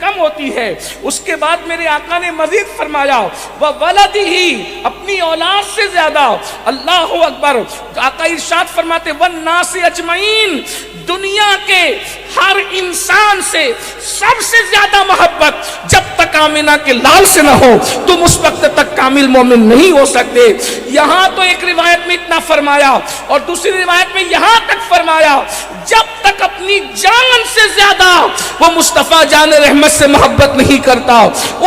کم ہوتی ہے۔ اس کے بعد میرے آقا نے مزید فرمایا وَوَلَدِهِ، اپنی اولاد سے زیادہ، اللہ اکبر۔ آقا ارشاد فرماتے وَالنَّاسِ اجمعین، دنیا کے ہر انسان سے سب سے زیادہ محبت جب تک آمنہ کے لال سے نہ ہو تم اس وقت تک کامل مومن نہیں ہو سکتے۔ یہاں تو ایک روایت میں اتنا فرمایا اور دوسری روایت میں یہاں تک فرمایا جب تک اپنی جان سے زیادہ وہ مصطفیٰ جان رحمت سے محبت نہیں کرتا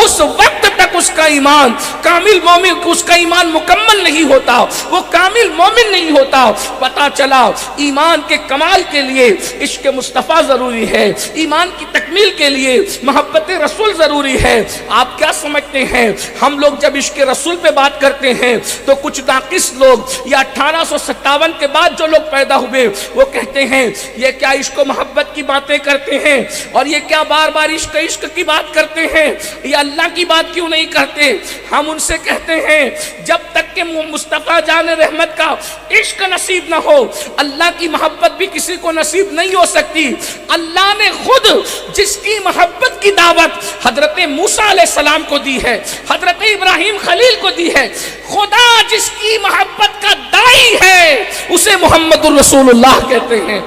اس وقت تک اس کا ایمان کامل مومن، اس کا ایمان مکمل نہیں ہوتا، وہ کامل مومن نہیں ہوتا۔ پتا چلا ایمان کے کمال کے لیے عشق مصطفیٰ ضروری ہے، ایمان کی تکمیل کے لیے محبت رسول ضروری ہے۔ آپ کیا سمجھتے ہیں ہم لوگ جب عشق رسول پہ بات کرتے ہیں تو کچھ ناقص لوگ یا 1857 کے بعد جو لوگ پیدا ہوئے وہ کہتے ہیں یہ کیا عشق و محبت کی باتیں کرتے ہیں اور یہ کیا بار بار عشق عشق کی بات کرتے ہیں، یہ اللہ کی بات کیوں نہیں کرتے؟ ہم ان سے کہتے ہیں جب تک کہ مصطفیٰ جان رحمت کا عشق نصیب نہ ہو اللہ کی محبت بھی کسی کو نصیب نہیں ہو سکتی۔ اللہ نے خود جس کی محبت کی دعوت حضرت موسیٰ علیہ السلام کو دی ہے، حضرت ابراہیم خلیل کو دی ہے، خدا جس کی محبت کا داعی ہے اسے محمد الرسول اللہ کہتے ہیں۔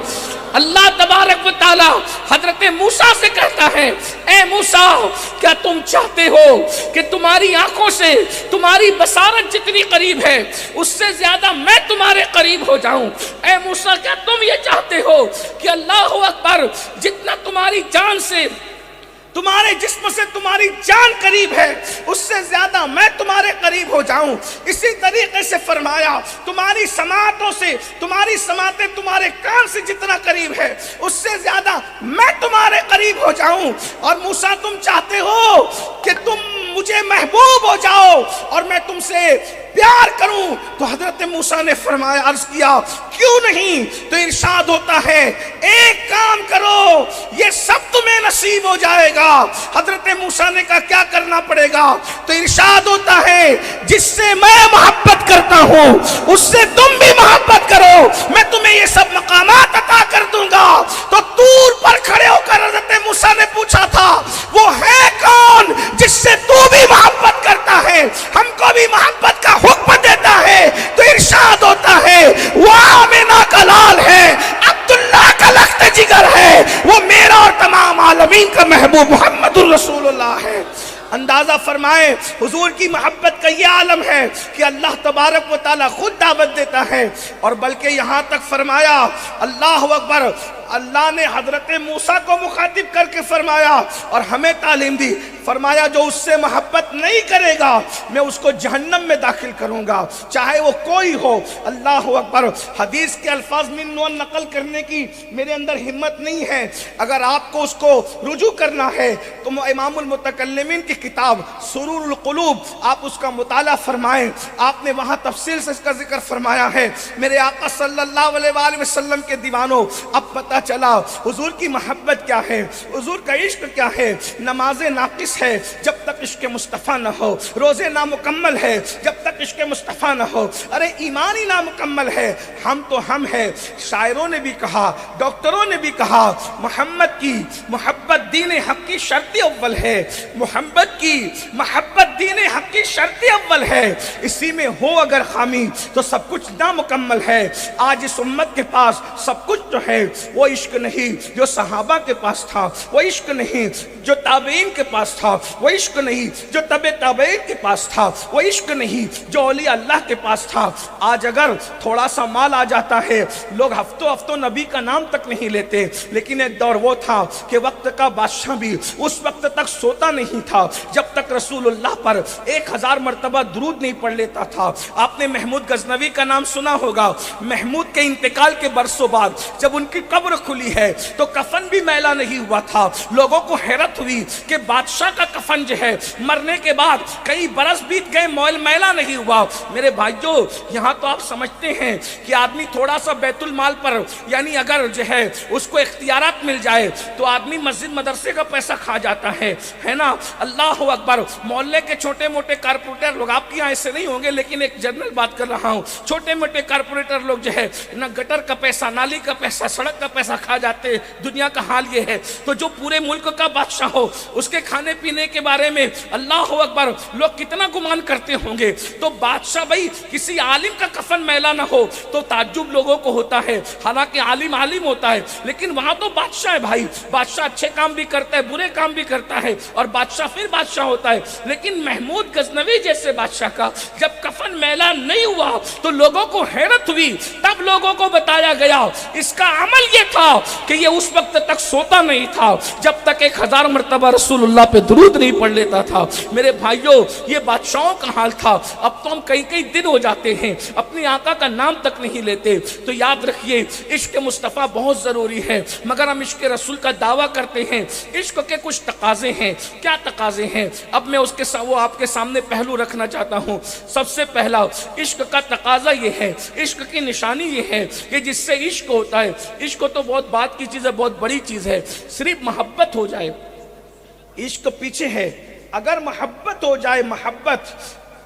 اللہ تبارک و تعالی حضرت موسیٰ سے کہتا ہے اے موسیٰ کیا تم چاہتے ہو کہ تمہاری آنکھوں سے تمہاری بصارت جتنی قریب ہے اس سے زیادہ میں تمہارے قریب ہو جاؤں؟ اے موسیٰ کیا تم یہ چاہتے ہو کہ اللہ اکبر جتنا تمہاری جان سے تمہارے جسم سے تمہاری جان قریب ہے اس سے زیادہ میں تمہارے قریب ہو جاؤں؟ اسی طریقے سے فرمایا تمہاری سماعتوں سے تمہاری سماعتیں تمہارے کان سے جتنا قریب ہے اس سے زیادہ میں تمہارے قریب ہو جاؤں۔ اور موسیٰ تم چاہتے ہو کہ تم مجھے محبوب ہو جاؤ اور میں تم سے پیار کروں؟ تو حضرت موسیٰ نے فرمایا عرض کیا کیوں نہیں؟ تو ارشاد ہوتا ہے ایک کام کرو یہ سب تمہیں نصیب ہو جائے گا۔ حضرت موسیٰ نے کہا کیا کرنا پڑے گا؟ تو ارشاد ہوتا ہے جس سے میں محبت کرتا ہوں اس سے تم بھی محبت کرو، میں تمہیں یہ سب مقامات عطا کر دوں گا۔ تو طور پر کھڑے ہو کر حضرت موسیٰ نے پوچھا تھا وہ ہے کون جس سے تو بھی محبت کرتا ہے، ہم کو بھی محبت کا حکم دیتا ہے؟ تو ارشاد ہوتا ہے وہ آمنہ کا لال ہے، عبداللہ کا لخت جگر ہے، وہ میرا اور تمام عالمین کا محبوب محمد الرسول اللہ ہے۔ اندازہ فرمائیں حضور کی محبت کا یہ عالم ہے کہ اللہ تبارک و تعالیٰ خود دعوت دیتا ہے، اور بلکہ یہاں تک فرمایا اللہ اکبر اللہ نے حضرت موسیٰ کو مخاطب کر کے فرمایا اور ہمیں تعلیم دی، فرمایا جو اس سے محبت نہیں کرے گا میں اس کو جہنم میں داخل کروں گا چاہے وہ کوئی ہو۔ اللہ اکبر۔ حدیث کے الفاظ من نون نقل کرنے کی میرے اندر ہمت نہیں ہے، اگر آپ کو اس کو رجوع کرنا ہے تو امام المتکلمین کی کتاب سرور القلوب آپ اس کا مطالعہ فرمائیں، آپ نے وہاں تفصیل سے اس کا ذکر فرمایا ہے۔ میرے آقا صلی اللہ علیہ وآلہ وسلم کے دیوانوں اب پتہ چلا حضور کی محبت کیا ہے، حضور کا عشق کیا ہے۔ نماز ناقص ہے جب تک عشق مصطفیٰ نہ ہو، روزے نامکمل ہے جب تک عشق مصطفیٰ نہ ہو، ارے ایمان ہی نامکمل ہے۔ ہم تو ہم ہے، شاعروں نے بھی کہا، ڈاکٹروں نے بھی کہا محمد کی محبت دین حق کی شرط اول ہے، محمد کی محبت دین حق کی شرط اول ہے، اسی میں ہو اگر خامی تو سب کچھ نامکمل ہے۔ آج اس امت کے پاس سب کچھ جو ہے وہ عشق نہیں جو صحابہ کے پاس تھا، وہ عشق نہیں جو تابعین کے پاس تھا، وہ عشق نہیں جو تبع تابعین کے پاس تھا، وہ عشق نہیں جو اولیاء اللہ کے پاس تھا۔ آج اگر تھوڑا سا مال آ جاتا ہے لوگ ہفتوں نبی کا نام تک نہیں لیتے، لیکن ایک دور وہ تھا کہ وقت کا بادشاہ بھی اس وقت تک سوتا نہیں تھا جب تک رسول اللہ پر 1000 مرتبہ درود نہیں پڑھ لیتا تھا۔ آپ نے محمود غزنوی کا نام سنا ہوگا، محمود کے انتقال کے برسوں بعد جب ان کی قبر کھلی ہے تو کفن بھی میلا نہیں ہوا تھا۔ لوگوں کو حیرت ہوئی کہ بادشاہ کا کفن جو ہے مرنے کے بعد کئی برس بیت گئے میلا نہیں ہوا۔ میرے بھائیو یہاں تو آپ سمجھتے ہیں کہ آدمی تھوڑا سا بیت المال پر یعنی اگر جو ہے اس کو اختیارات مل جائے تو آدمی مسجد مدرسے کا پیسہ کھا جاتا ہے نا۔ اللہ اکبر۔ اکبر، محلے کے چھوٹے موٹے کارپوریٹر لوگ، آپ کی یہاں ایسے نہیں ہوں گے لیکن ایک جنرل بات کر رہا ہوں، چھوٹے موٹے کارپوریٹر لوگ جو ہے نہ گٹر کا پیسہ، نالی کا پیسہ، سڑک کا پیسہ کھا جاتے ہیں، دنیا کا حال یہ ہے۔ تو جو پورے ملک کا بادشاہ ہو، اس کے کھانے پینے کے بارے میں اللہ اکبر لوگ کتنا گمان کرتے ہوں گے۔ تو بادشاہ بھائی کسی عالم کا کفن میلا نہ ہو تو تعجب لوگوں کو ہوتا ہے، حالانکہ عالم عالم ہوتا ہے، لیکن وہاں تو بادشاہ ہے بھائی، بادشاہ اچھے کام بھی کرتا ہے، برے کام بھی کرتا ہے، اور بادشاہ پھر بادشاہ ہوتا ہے۔ لیکن محمود غزنوی جیسے بادشاہ کا جب کفن میلا نہیں ہوا تو لوگوں کو حیرت ہوئی، تب لوگوں کو بتایا گیا اس کا عمل یہ تھا کہ یہ اس وقت تک سوتا نہیں تھا جب تک 1000 مرتبہ رسول اللہ پہ درود نہیں پڑھ لیتا تھا۔ میرے بھائیوں، یہ بادشاہوں کا حال تھا۔ اب تو ہم کئی دن ہو جاتے ہیں اپنے آقا کا نام تک نہیں لیتے۔ تو یاد رکھیے عشق مصطفیٰ بہت ضروری ہے، مگر ہم عشق رسول کا دعویٰ کرتے ہیں۔ عشق کے کچھ تقاضے ہیں۔ کیا تقاضے ہیں؟ اب میں اس کے وہ آپ کے سامنے پہلو رکھنا چاہتا ہوں۔ سب سے پہلا عشق کا تقاضا یہ ہے، عشق کی نشانی یہ ہے کہ جس سے عشق ہوتا ہے، عشق تو بہت بات کی چیز ہے، بہت بڑی چیز ہے، صرف محبت ہو جائے، عشق پیچھے ہے۔ اگر محبت ہو جائے، محبت،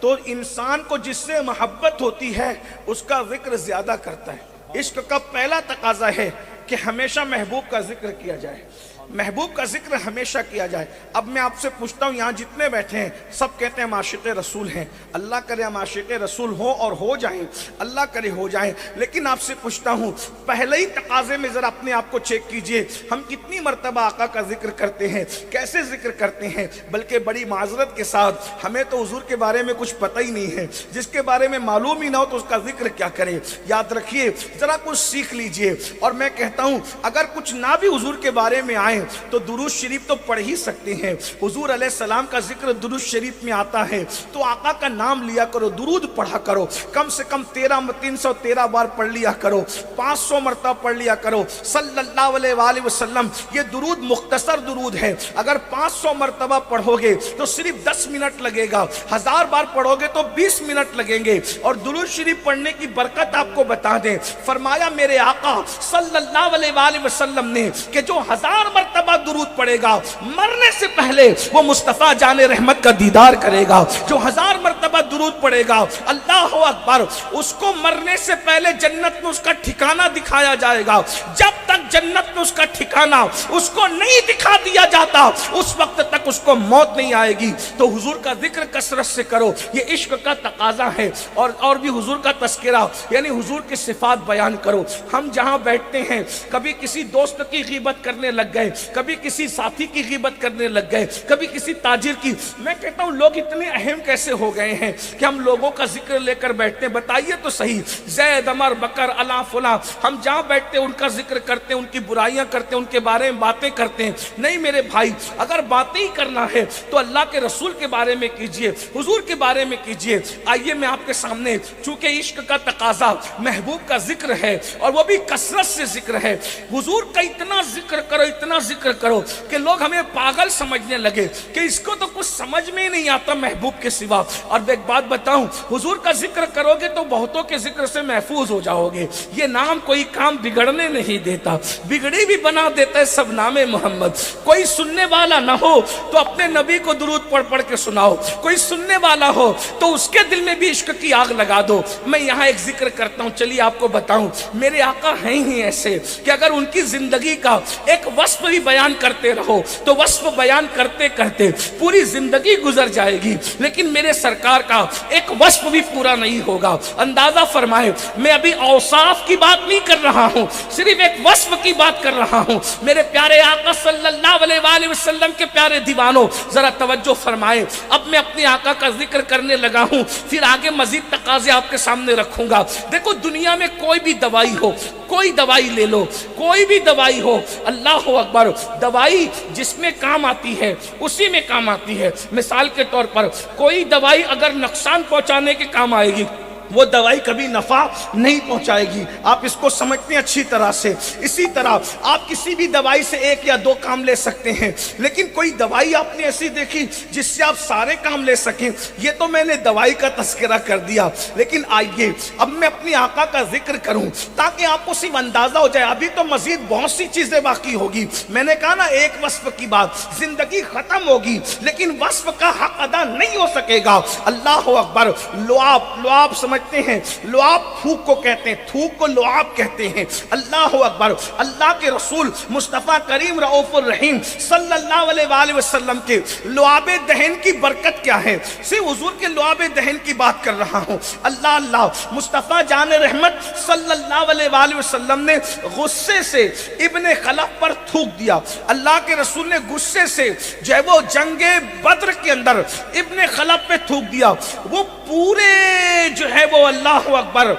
تو انسان کو جس سے محبت ہوتی ہے اس کا ذکر زیادہ کرتا ہے۔ عشق کا پہلا تقاضا ہے کہ ہمیشہ محبوب کا ذکر کیا جائے، محبوب کا ذکر ہمیشہ کیا جائے۔ اب میں آپ سے پوچھتا ہوں، یہاں جتنے بیٹھے ہیں سب کہتے ہیں ہم عاشق رسول ہیں، اللہ کرے ہم عاشق رسول ہوں اور ہو جائیں، اللہ کرے ہو جائیں، لیکن آپ سے پوچھتا ہوں پہلے ہی تقاضے میں ذرا اپنے آپ کو چیک کیجئے، ہم کتنی مرتبہ آقا کا ذکر کرتے ہیں، کیسے ذکر کرتے ہیں؟ بلکہ بڑی معذرت کے ساتھ ہمیں تو حضور کے بارے میں کچھ پتہ ہی نہیں ہے، جس کے بارے میں معلوم ہی نہ ہو تو اس کا ذکر کیا کرے؟ یاد رکھیے، ذرا کچھ سیکھ لیجئے۔ اور میں کہتا ہوں اگر کچھ نہ بھی حضور کے بارے میں آئے تو درود شریف تو پڑھ ہی سکتے ہیں۔ حضور علیہ السلام کا ذکر درود شریف میں آتا ہے تو آقا کا نام لیا کرو، درود پڑھا کرو، کم سے کم 313 بار پڑھ لیا کرو، 500 مرتبہ پڑھ لیا کرو صلی اللہ علیہ وآلہ وسلم۔ یہ درود مختصر درود ہے، اگر 500 مرتبہ پڑھو گے تو صرف 10 منٹ لگے گا، 1000 بار پڑھو گے تو 20 منٹ لگیں گے۔ اور درود شریف پڑھنے کی برکت آپ کو بتا دیں، فرمایا میرے آقا صلی اللہ علیہ وآلہ وسلم نے کہ جو 1000 مرتبہ درود پڑھے گا مرنے سے پہلے وہ مصطفیٰ جان رحمت کا دیدار کرے گا۔ جو 1000 مرتبہ درود پڑھے گا اللہ اکبر، اس کو مرنے سے پہلے جنت میں اس کا ٹھکانہ دکھایا جائے گا۔ جب تک جنت میں اس کا ٹھکانہ اس کو نہیں دکھا دیا جاتا اس وقت تک اس کو موت نہیں آئے گی۔ تو حضور کا ذکر کثرت سے کرو، یہ عشق کا تقاضا ہے۔ اور بھی حضور کا تذکرہ یعنی حضور کی صفات بیان کرو۔ ہم جہاں بیٹھتے ہیں کبھی کسی دوست کی غیبت کرنے لگ گئے، کبھی کسی ساتھی کی غیبت کرنے لگ گئے، کبھی کسی تاجر کی۔ میں کہتا ہوں لوگ اتنے اہم کیسے ہو گئے ہیں کہ ہم لوگوں کا ذکر لے کر بیٹھتے ہیں؟ بتائیے تو صحیح، زید، عمر، بکر، علا، فلاں، ہم جہاں بیٹھتے ہیں ان کا ذکر کرتے ہیں، ان کی برائیاں کرتے ہیں، ان کے بارے میں باتیں کرتے ہیں۔ نہیں میرے بھائی، اگر باتیں ہی کرنا ہے تو اللہ کے رسول کے بارے میں کیجئے، حضور کے بارے میں کیجئے۔ آئیے میں آپ کے سامنے، چونکہ عشق کا تقاضا محبوب کا ذکر ہے اور وہ بھی کثرت سے ذکر ہے، حضور کا اتنا ذکر کرو، اتنا ذکر کرو کہ لوگ ہمیں پاگل سمجھنے لگے کہ اس کو تو کچھ سمجھ میں نہیں آتا محبوب کے سوا۔ اور ایک بات بتاؤں، حضور کا ذکر کرو گے تو بہتوں کے ذکر سے محفوظ ہو جاؤ گے۔ یہ نام کوئی کام بگڑنے نہیں دیتا، بگڑی بھی بنا دیتا ہے سب نام محمد۔ کوئی سننے والا نہ ہو تو اپنے نبی کو درود پڑھ پڑھ کے سناؤ، کوئی سننے والا ہو تو اس کے دل میں بھی عشق کی آگ لگا دو۔ میں یہاں ایک ذکر کرتا ہوں، چلیے آپ کو بتاؤں، میرے آقا ہیں ہی ایسے کہ اگر ان کی زندگی کا ایک وصف بھی بیان کرتے رہو تو وصف بیان کرتے کرتے پوری زندگی گزر جائے گی، لیکن میرے سرکار کا ایک وصف بھی پورا نہیں ہوگا۔ اندازہ فرمائے، میں ابھی اوصاف کی بات نہیں کر رہا ہوں، صرف ایک وصف کی بات کر رہا ہوں۔ میرے پیارے آقا صلی اللہ علیہ وآلہ وسلم کے پیارے دیوانوں ذرا توجہ فرمائے۔ اب میں اپنے آقا کا ذکر کرنے لگا ہوں، پھر آگے مزید تقاضے آپ کے سامنے رکھوں گا۔ دیکھو دنیا میں کوئی بھی دوائی ہو، کوئی دوائی لے لو، کوئی بھی دوائی ہو، اللہ اکبر، دوائی جس میں کام آتی ہے اسی میں کام آتی ہے۔ مثال کے طور پر کوئی دوائی اگر نقصان پہنچانے کے کام آئے گی وہ دوائی کبھی نفع نہیں پہنچائے گی. آپ اس کو سمجھتے ہیں اچھی طرح سے. اسی طرح آپ کسی بھی دوائی سے 1 یا 2 کام لے سکتے ہیں, لیکن کوئی دوائی آپ نے ایسی دیکھی جس سے آپ سارے کام لے سکیں. یہ تو میں نے دوائی کا تذکرہ کر دیا, لیکن آئیے اب میں اپنی آقا کا ذکر کروں تاکہ آپ کو صرف اندازہ ہو جائے. ابھی تو مزید بہت سی چیزیں باقی ہوگی. میں نے کہا نا ایک وصف کی بات, زندگی ختم ہوگی لیکن وصف کا حق ادا نہیں ہو سکے گا. اللہ اکبر. لعاب سمجھتے ہیں, لعاب تھوک کو کہتے ہیں, تھوک کو لعاب کہتے ہیں. اللہ اکبر. اللہ کے رسول مصطفیٰ کریم رؤوف الرحیم صلی اللہ علیہ وآلہ وسلم کے لعاب دہن کی برکت کیا ہے. صرف حضور کے لعاب دہن کی بات کر رہا ہوں. اللہ اللہ. مصطفیٰ جان رحمت صلی اللہ علیہ وآلہ وسلم نے غصے سے ابن خلف پر تھوک دیا. اللہ کے رسول نے غصے سے جو ہے وہ جنگ بدر کے اندر ابن خلف پہ تھوک دیا. وہ پورے جو ہے وہ اللہ اکبر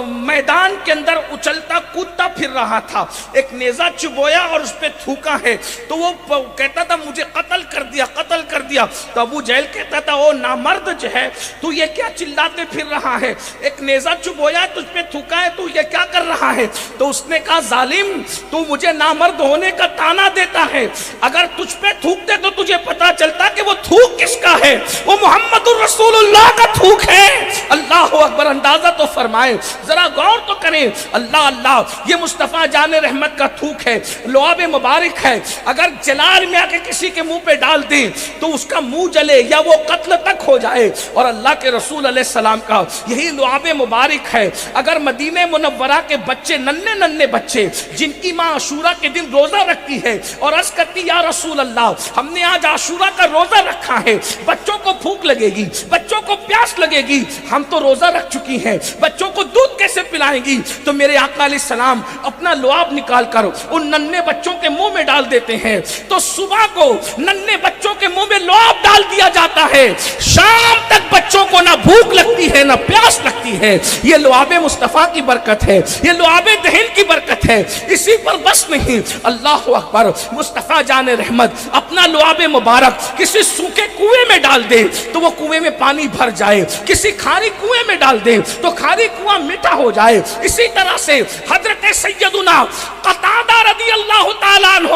میدان کے اندر اچلتا کودتا پھر رہا تھا. ایک نیزہ چبویا اور اس پہ تھوکا ہے تو وہ کہتا تھا مجھے قتل کر دیا, قتل کر دیا. تو ابو جہل کہتا تھا او نامرد جو ہے تو یہ کیا چلاتے پھر رہا ہے, ایک نیزہ چبویا تجھ پہ تھوکا ہے تو یہ کیا کر رہا ہے. تو اس نے کہا ظالم تو مجھے نامرد ہونے کا تانا دیتا ہے, اگر تجھ پہ تھوکتے تو تجھے پتا چلتا کہ وہ تھوک کس کا ہے, وہ محمد الرسول اللہ کا تھوک ہے. اللہ اکبر. اندازہ تو فرمائے, ذرا غور تو کریں. اللہ اللہ. یہ مصطفیٰ جان رحمت کا تھوک ہے, لعاب مبارک ہے. اگر جلال میں آ کے کسی کے منہ پہ ڈال دیں تو اس کا منہ جلے یا وہ قتل تک ہو جائے. اور اللہ کے رسول علیہ السلام کا یہی لعاب مبارک ہے. اگر مدینہ منورہ کے بچے, ننھے ننھے بچے جن کی ماں عاشورہ کے دن روزہ رکھتی ہے اور عرض کرتی یا رسول اللہ ہم نے آج عاشورہ کا روزہ رکھا ہے, بچوں کو بھوک لگے گی, بچوں کو پیاس لگے گی, ہم تو روزہ رکھ چکی ہیں, بچوں کو دودھ کیسے پلائیں گی. تو میرے آقا علیہ السلام اپنا لعاب نکال کر ان ننھے بچوں کے منہ میں ڈال دیتے ہیں. تو صبح کو ننھے بچوں کے منہ میں لعاب ڈال دیا جاتا ہے, شام تک بچوں کو نہ بھوک لگتی ہے نہ پیاس لگتی ہے. یہ لعاب مصطفیٰ کی برکت ہے, یہ لعاب دہن کی برکت ہے. اسی پر بس نہیں, اللہ اکبر. مصطفیٰ جان رحمت اپنا لعاب مبارک کسی سوکھے کنویں میں ڈال دے تو وہ کنویں میں پانی بھر جائے, کسی کھاری کنویں میں ڈال دے تو کھاری کنواں میٹھا ہو جائے. اسی طرح سے حضرت سیدنا قتادہ رضی اللہ تعالیٰ عنہ,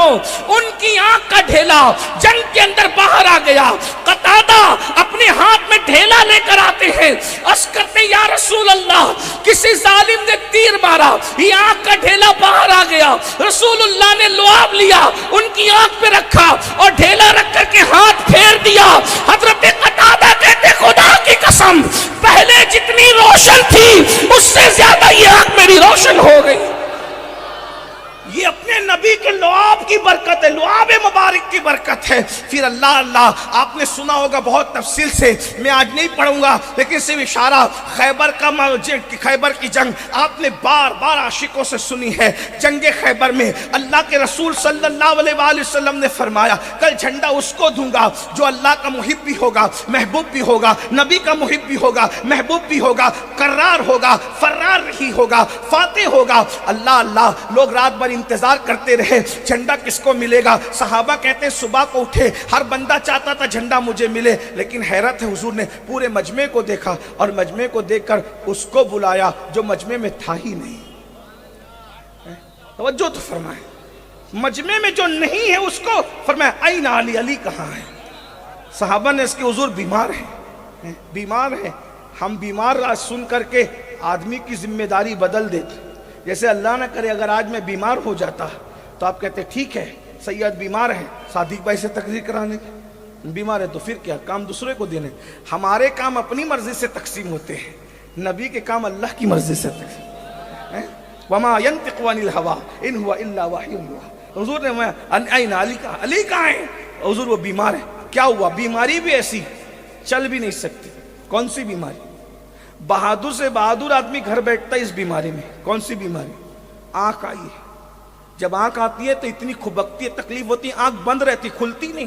ان کی آنکھ کا ڈھیلا جنگ کے اندر باہر آ گیا. قتادہ اپنے ہاتھ میں ڈھیلا لے کر آتے ہیں, عرض کرتے یا رسول اللہ کسی ظالم نے تیر مارا, یہ آنکھ کا ڈھیلا باہر آ گیا. رسول اللہ نے لعاب لیا, ان کی آنکھ پہ رکھا اور ڈھیلا رکھ کر کے ہاتھ پھیر دیا. حضرت قتادہ کہتے خدا کی قسم پہلے جتنی روشن تھی اس سے زیادہ یہ آنکھ میری روشن ہو گئی. یہ اپنے نبی کے لعاب کی برکت ہے, لعاب مبارک کی برکت ہے. پھر اللہ اللہ. آپ نے سنا ہوگا بہت تفصیل سے, میں آج نہیں پڑھوں گا لیکن صرف اشارہ. خیبر کی جنگ آپ نے بار بار عاشقوں سے سنی ہے. جنگ خیبر میں اللہ کے رسول صلی اللہ علیہ وآلہ وسلم نے فرمایا کل جھنڈا اس کو دوں گا جو اللہ کا محب بھی ہوگا, محبوب بھی ہوگا, نبی کا محب بھی ہوگا, محبوب بھی ہوگا, کرار ہوگا, فرار نہیں ہوگا, فاتح ہوگا. اللہ اللہ. لوگ رات بھر انتظار کرتے رہے جھنڈا کس کو ملے گا. صحابہ کہتے ہیں صبح کو اٹھے, ہر بندہ چاہتا تھا جھنڈا مجھے ملے, لیکن حیرت ہے حضور نے پورے مجمع کو دیکھا اور مجمع کو دیکھ کر اس کو بلایا جو مجمع میں تھا ہی نہیں. توجہ تو فرمائے, مجمع میں جو نہیں ہے اس کو فرمایا این علی, علی کہاں ہے. صحابہ نے اس کے حضور بیمار ہے, بیمار ہے. ہم بیمار سن کر کے آدمی کی ذمہ داری بدل دیتے. جیسے اللہ نہ کرے اگر آج میں بیمار ہو جاتا تو آپ کہتے ٹھیک ہے سید بیمار ہے, صادق بھائی سے تقریر کرانے کی. بیمار ہے تو پھر کیا کام دوسرے کو دینے. ہمارے کام اپنی مرضی سے تقسیم ہوتے ہیں, نبی کے کام اللہ کی مرضی سے تقسیم. وما ينطق عن الهوى ان هو الا وحی یوحی. حضور نے این علی کہا, علی کہاں ہے. حضور وہ بیمار ہے. کیا ہوا؟ بیماری بھی ایسی چل بھی نہیں سکتی. کون سی بیماری؟ بہادر سے بہادر آدمی گھر بیٹھتا ہے اس بیماری میں. کون سی بیماری؟ آنکھ آئی ہے. جب آنکھ آتی ہے تو اتنی کھبکتی ہے, تکلیف ہوتی ہے, آنکھ بند رہتی, کھلتی نہیں.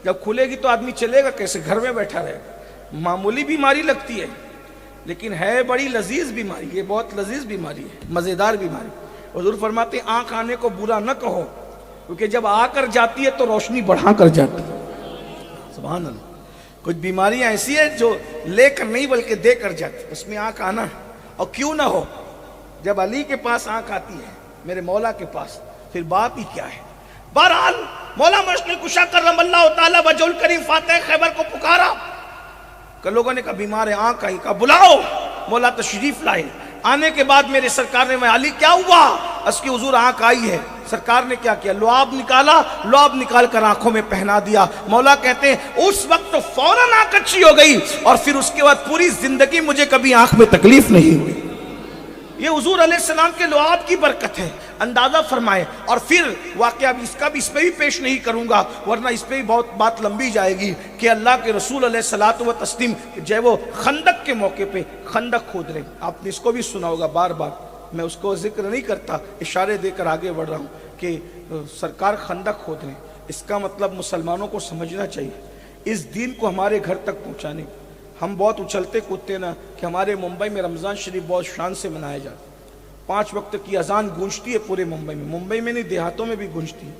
جب کھلے گی تو آدمی چلے گا کیسے, گھر میں بیٹھا رہے گا. معمولی بیماری لگتی ہے لیکن ہے بڑی لذیذ بیماری. یہ بہت لذیذ بیماری ہے, مزیدار بیماری. حضور فرماتے ہیں آنکھ آنے کو برا نہ کہو, کیونکہ جب آ کر جاتی ہے تو روشنی بڑھا کر جاتی ہے. سبحان اللہ. کچھ بیماریاں ایسی ہیں جو لے کر نہیں بلکہ دے کر جاتی، اس میں آنکھ آنا، اور کیوں نہ ہو، جب علی کے پاس آنکھ آتی ہے میرے مولا کے پاس، پھر بات ہی کیا ہے۔ بہرحال مولا مشکل کشا کرم اللہ تعالیٰ وجہ الکریم فاتح خیبر کو پکارا، کہ لوگوں نے کہا بیمار ہے، آنکھ آئی، کہا بلاؤ، مولا تشریف لائے۔ آنے کے بعد میرے سرکار نے، میں علی کیا ہوا؟ اس کی حضور آنکھ آئی ہے۔ سرکار نے کیا کیا؟ لعاب نکالا، لعاب نکال کر آنکھوں میں پہنا دیا۔ مولا کہتے ہیں اس وقت تو فوراً آنکھ اچھی ہو گئی، اور پھر اس کے بعد پوری زندگی مجھے کبھی آنکھ میں تکلیف نہیں ہوئی۔ یہ حضور علیہ السلام کے لعاب کی برکت ہے، اندازہ فرمائے۔ اور پھر واقعہ اس پہ بھی پیش نہیں کروں گا ورنہ اس پہ بھی بہت بات لمبی جائے گی، کہ اللہ کے رسول علیہ الصلوۃ والتسلیم جو ہے وہ خندق کے موقع پہ خندق کھود رہے، آپ نے اس کو بھی سنا ہوگا بار بار، میں اس کو ذکر نہیں کرتا، اشارے دے کر آگے بڑھ رہا ہوں کہ سرکار خندق کھود رہے۔ اس کا مطلب مسلمانوں کو سمجھنا چاہیے، اس دین کو ہمارے گھر تک پہنچانے۔ ہم بہت اچھلتے کودتے نا کہ ہمارے ممبئی میں رمضان شریف بہت شان سے منایا جاتا، 5 وقت کی اذان گونجتی ہے پورے ممبئی میں نہیں، دیہاتوں میں بھی گونجتی ہے۔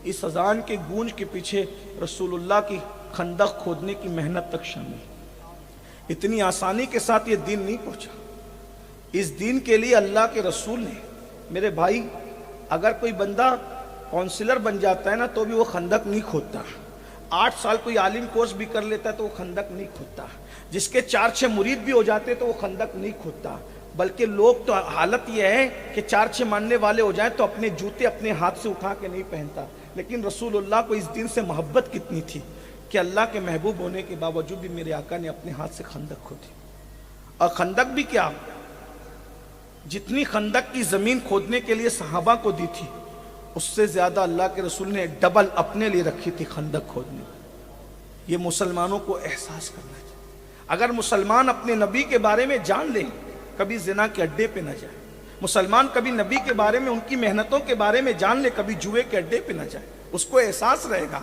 اس اذان کے گونج کے پیچھے رسول اللہ کی خندق کھودنے کی محنت تک شامل۔ اتنی آسانی کے ساتھ یہ دین نہیں پہنچا، اس دین کے لیے اللہ کے رسول نے، میرے بھائی اگر کوئی بندہ کونسلر بن جاتا ہے نا تو بھی وہ خندق نہیں کھودتا، 8 سال کوئی عالم کورس بھی کر لیتا ہے تو وہ خندق نہیں کھودتا، جس کے 4-6 مرید بھی ہو جاتے تو وہ خندق نہیں کھودتا، بلکہ لوگ تو حالت یہ ہے کہ 4-6 ماننے والے ہو جائیں تو اپنے جوتے اپنے ہاتھ سے اٹھا کے نہیں پہنتا۔ لیکن رسول اللہ کو اس دین سے محبت کتنی تھی کہ اللہ کے محبوب ہونے کے باوجود بھی میرے آقا نے اپنے ہاتھ سے خندق کھودی۔ اور خندق بھی کیا، جتنی خندق کی زمین کھودنے کے لیے صحابہ کو دی تھی اس سے زیادہ اللہ کے رسول نے ڈبل اپنے لیے رکھی تھی خندق کھودنے۔ یہ مسلمانوں کو احساس کرنا چاہیے۔ اگر مسلمان اپنے نبی کے بارے میں جان لیں، کبھی زنا کے اڈے پہ نہ جائے، مسلمان کبھی نبی کے بارے میں ان کی محنتوں کے بارے میں جان لے، کبھی جوئے کے اڈے پہ نہ جائے، اس کو احساس رہے گا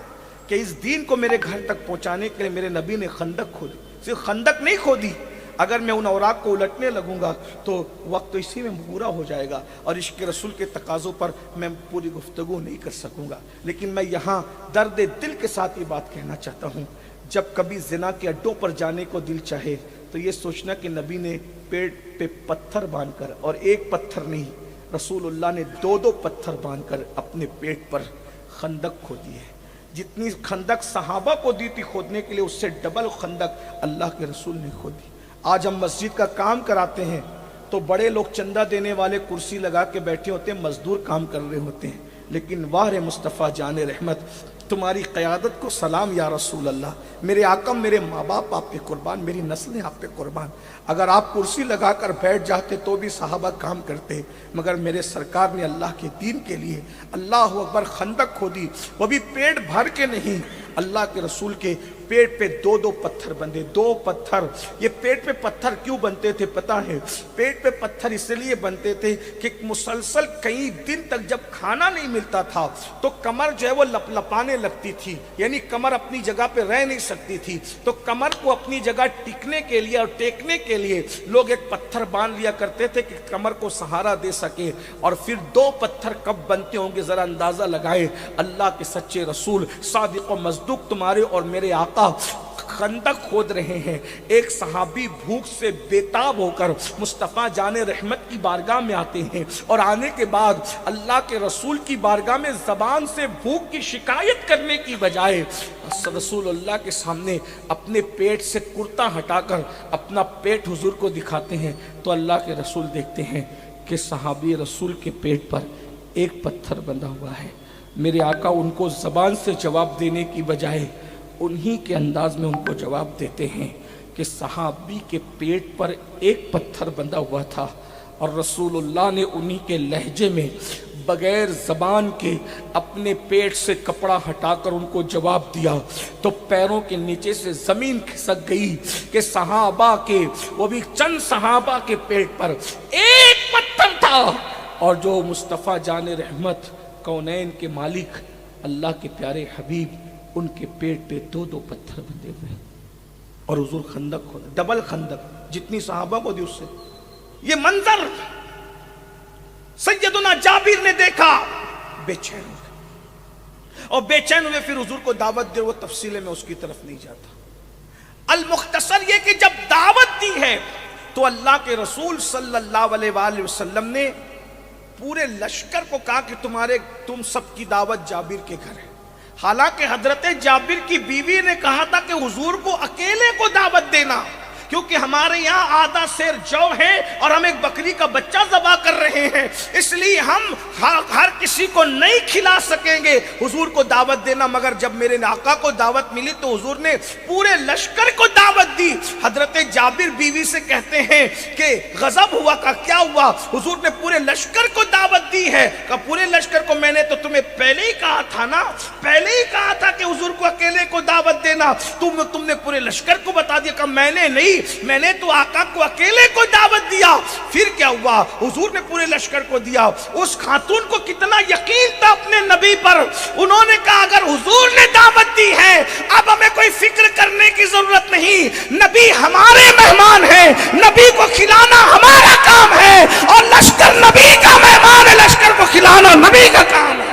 کہ اس دین کو میرے گھر تک پہنچانے کے لیے میرے نبی نے خندق کھودی۔ صرف خندق نہیں کھودی، اگر میں ان اوراق کو الٹنے لگوں گا تو وقت تو اسی میں پورا ہو جائے گا اور عشق رسول کے تقاضوں پر میں پوری گفتگو نہیں کر سکوں گا۔ لیکن میں یہاں درد دل کے ساتھ یہ بات کہنا چاہتا ہوں، جب کبھی زنا کے اڈوں پر جانے کو دل چاہے تو یہ سوچنا کہ نبی نے پیٹ پہ پتھر باندھ کر، اور ایک پتھر نہیں، رسول اللہ نے 2 پتھر باندھ کر اپنے پیٹ پر خندق کھودی ہے۔ جتنی خندق صحابہ کو دی تھی کھودنے کے لیے، اس سے ڈبل خندق اللہ کے رسول نے کھودی۔ آج ہم مسجد کا کام کراتے ہیں تو بڑے لوگ چندہ دینے والے کرسی لگا کے بیٹھے ہوتے ہیں، مزدور کام کر رہے ہوتے ہیں، لیکن واہ مصطفیٰ جان رحمت، تمہاری قیادت کو سلام یا رسول اللہ، میرے آقا، میرے ماں باپ آپ پہ قربان، میری نسلیں آپ پہ قربان۔ اگر آپ کرسی لگا کر بیٹھ جاتے تو بھی صحابہ کام کرتے، مگر میرے سرکار نے اللہ کے دین کے لیے اللہ اکبر خندق کھودی، وہ بھی پیٹ بھر کے نہیں، اللہ کے رسول کے پیٹ پہ 2 پتھر بندے، 2 پتھر۔ یہ پیٹ پہ پتھر کیوں بنتے تھے پتہ ہے؟ پیٹ پہ پتھر اس لیے بنتے تھے کہ مسلسل کئی دن تک جب کھانا نہیں ملتا تھا تو کمر جو ہے وہ لپ لپانے لگتی تھی، یعنی کمر اپنی جگہ پہ رہ نہیں سکتی تھی، تو کمر کو اپنی جگہ ٹکنے کے لیے اور ٹیکنے کے لیے لوگ ایک پتھر باندھ لیا کرتے تھے کہ کمر کو سہارا دے سکے۔ اور پھر 2 پتھر کب بنتے ہوں گے ذرا اندازہ لگائے، اللہ کے سچے رسول صادق و مصدوق تمہارے اور میرے آقا خندق کھود رہے ہیں، ایک صحابی بھوک سے بیتاب ہو کر مصطفیٰ جان رحمت کی بارگاہ میں آتے ہیں، اور آنے کے بعد اللہ کے رسول کی بارگاہ میں زبان سے بھوک کی شکایت کرنے کی بجائے رسول اللہ کے سامنے اپنے پیٹ سے کرتا ہٹا کر اپنا پیٹ حضور کو دکھاتے ہیں، تو اللہ کے رسول دیکھتے ہیں کہ صحابی رسول کے پیٹ پر 1 پتھر بندھا ہوا ہے۔ میرے آقا ان کو زبان سے جواب دینے کی بجائے انہی کے انداز میں ان کو جواب دیتے ہیں کہ صحابی کے پیٹ پر 1 پتھر بندھا ہوا تھا، اور رسول اللہ نے انہی کے لہجے میں بغیر زبان کے اپنے پیٹ سے کپڑا ہٹا کر ان کو جواب دیا، تو پیروں کے نیچے سے زمین کھسک گئی کہ صحابہ کے، وہ بھی چند صحابہ کے پیٹ پر 1 پتھر تھا، اور جو مصطفیٰ جان رحمت کونین کے مالک اللہ کے پیارے حبیب، ان کے پیٹ پہ 2 پتھر بندھے ہوئے، اور حضور خندق کھودا، ڈبل خندق، جتنی صحابہ کو دی اس سے۔ یہ منظر سیدنا جابر نے دیکھا، بے چین ہوئے، اور بے چین ہوئے پھر حضور کو دعوت دے، وہ تفصیل میں اس کی طرف نہیں جاتا۔ المختصر یہ کہ جب دعوت دی ہے تو اللہ کے رسول صلی اللہ علیہ وآلہ وسلم نے پورے لشکر کو کہا کہ تم سب کی دعوت جابر کے گھر ہے. حالانکہ حضرت جابر کی بیوی نے کہا تھا کہ حضور کو اکیلے کو دعوت دینا، کیونکہ ہمارے یہاں آدھا سیر جو ہے اور ہم ایک بکری کا بچہ ذبح کر رہے ہیں، اس لیے ہم ہر کسی کو نہیں کھلا سکیں گے، حضور کو دعوت دینا. مگر جب میرے آقا کو دعوت ملی تو حضور نے پورے لشکر کو دعوت دی. حضرت جابر بیوی سے کہتے ہیں کہ غضب ہوا، کا کیا ہوا؟ حضور نے پورے لشکر کو دعوت دی ہے. کہ پورے لشکر کو میں نے تو تمہیں پہلے ہی کہا تھا نا، پہلے ہی کہا تھا کہ حضور کو اکیلے کو دعوت دینا، تم نے پورے لشکر کو بتا دیا. کہ میں نے نہیں، میں نے تو آقا کو اکیلے کو دعوت دیا. پھر کیا ہوا؟ حضور نے پورے لشکر کو دیا. اس خاتون کو کتنا یقین تھا اپنے نبی پر، انہوں نے کہا اگر حضور نے دعوت دی ہے اب ہمیں کوئی فکر کرنے کی ضرورت نہیں، نبی ہمارے مہمان ہیں، نبی کو کھلانا ہمارا کام ہے، اور لشکر نبی کا مہمان ہے، لشکر کو کھلانا نبی کا کام ہے.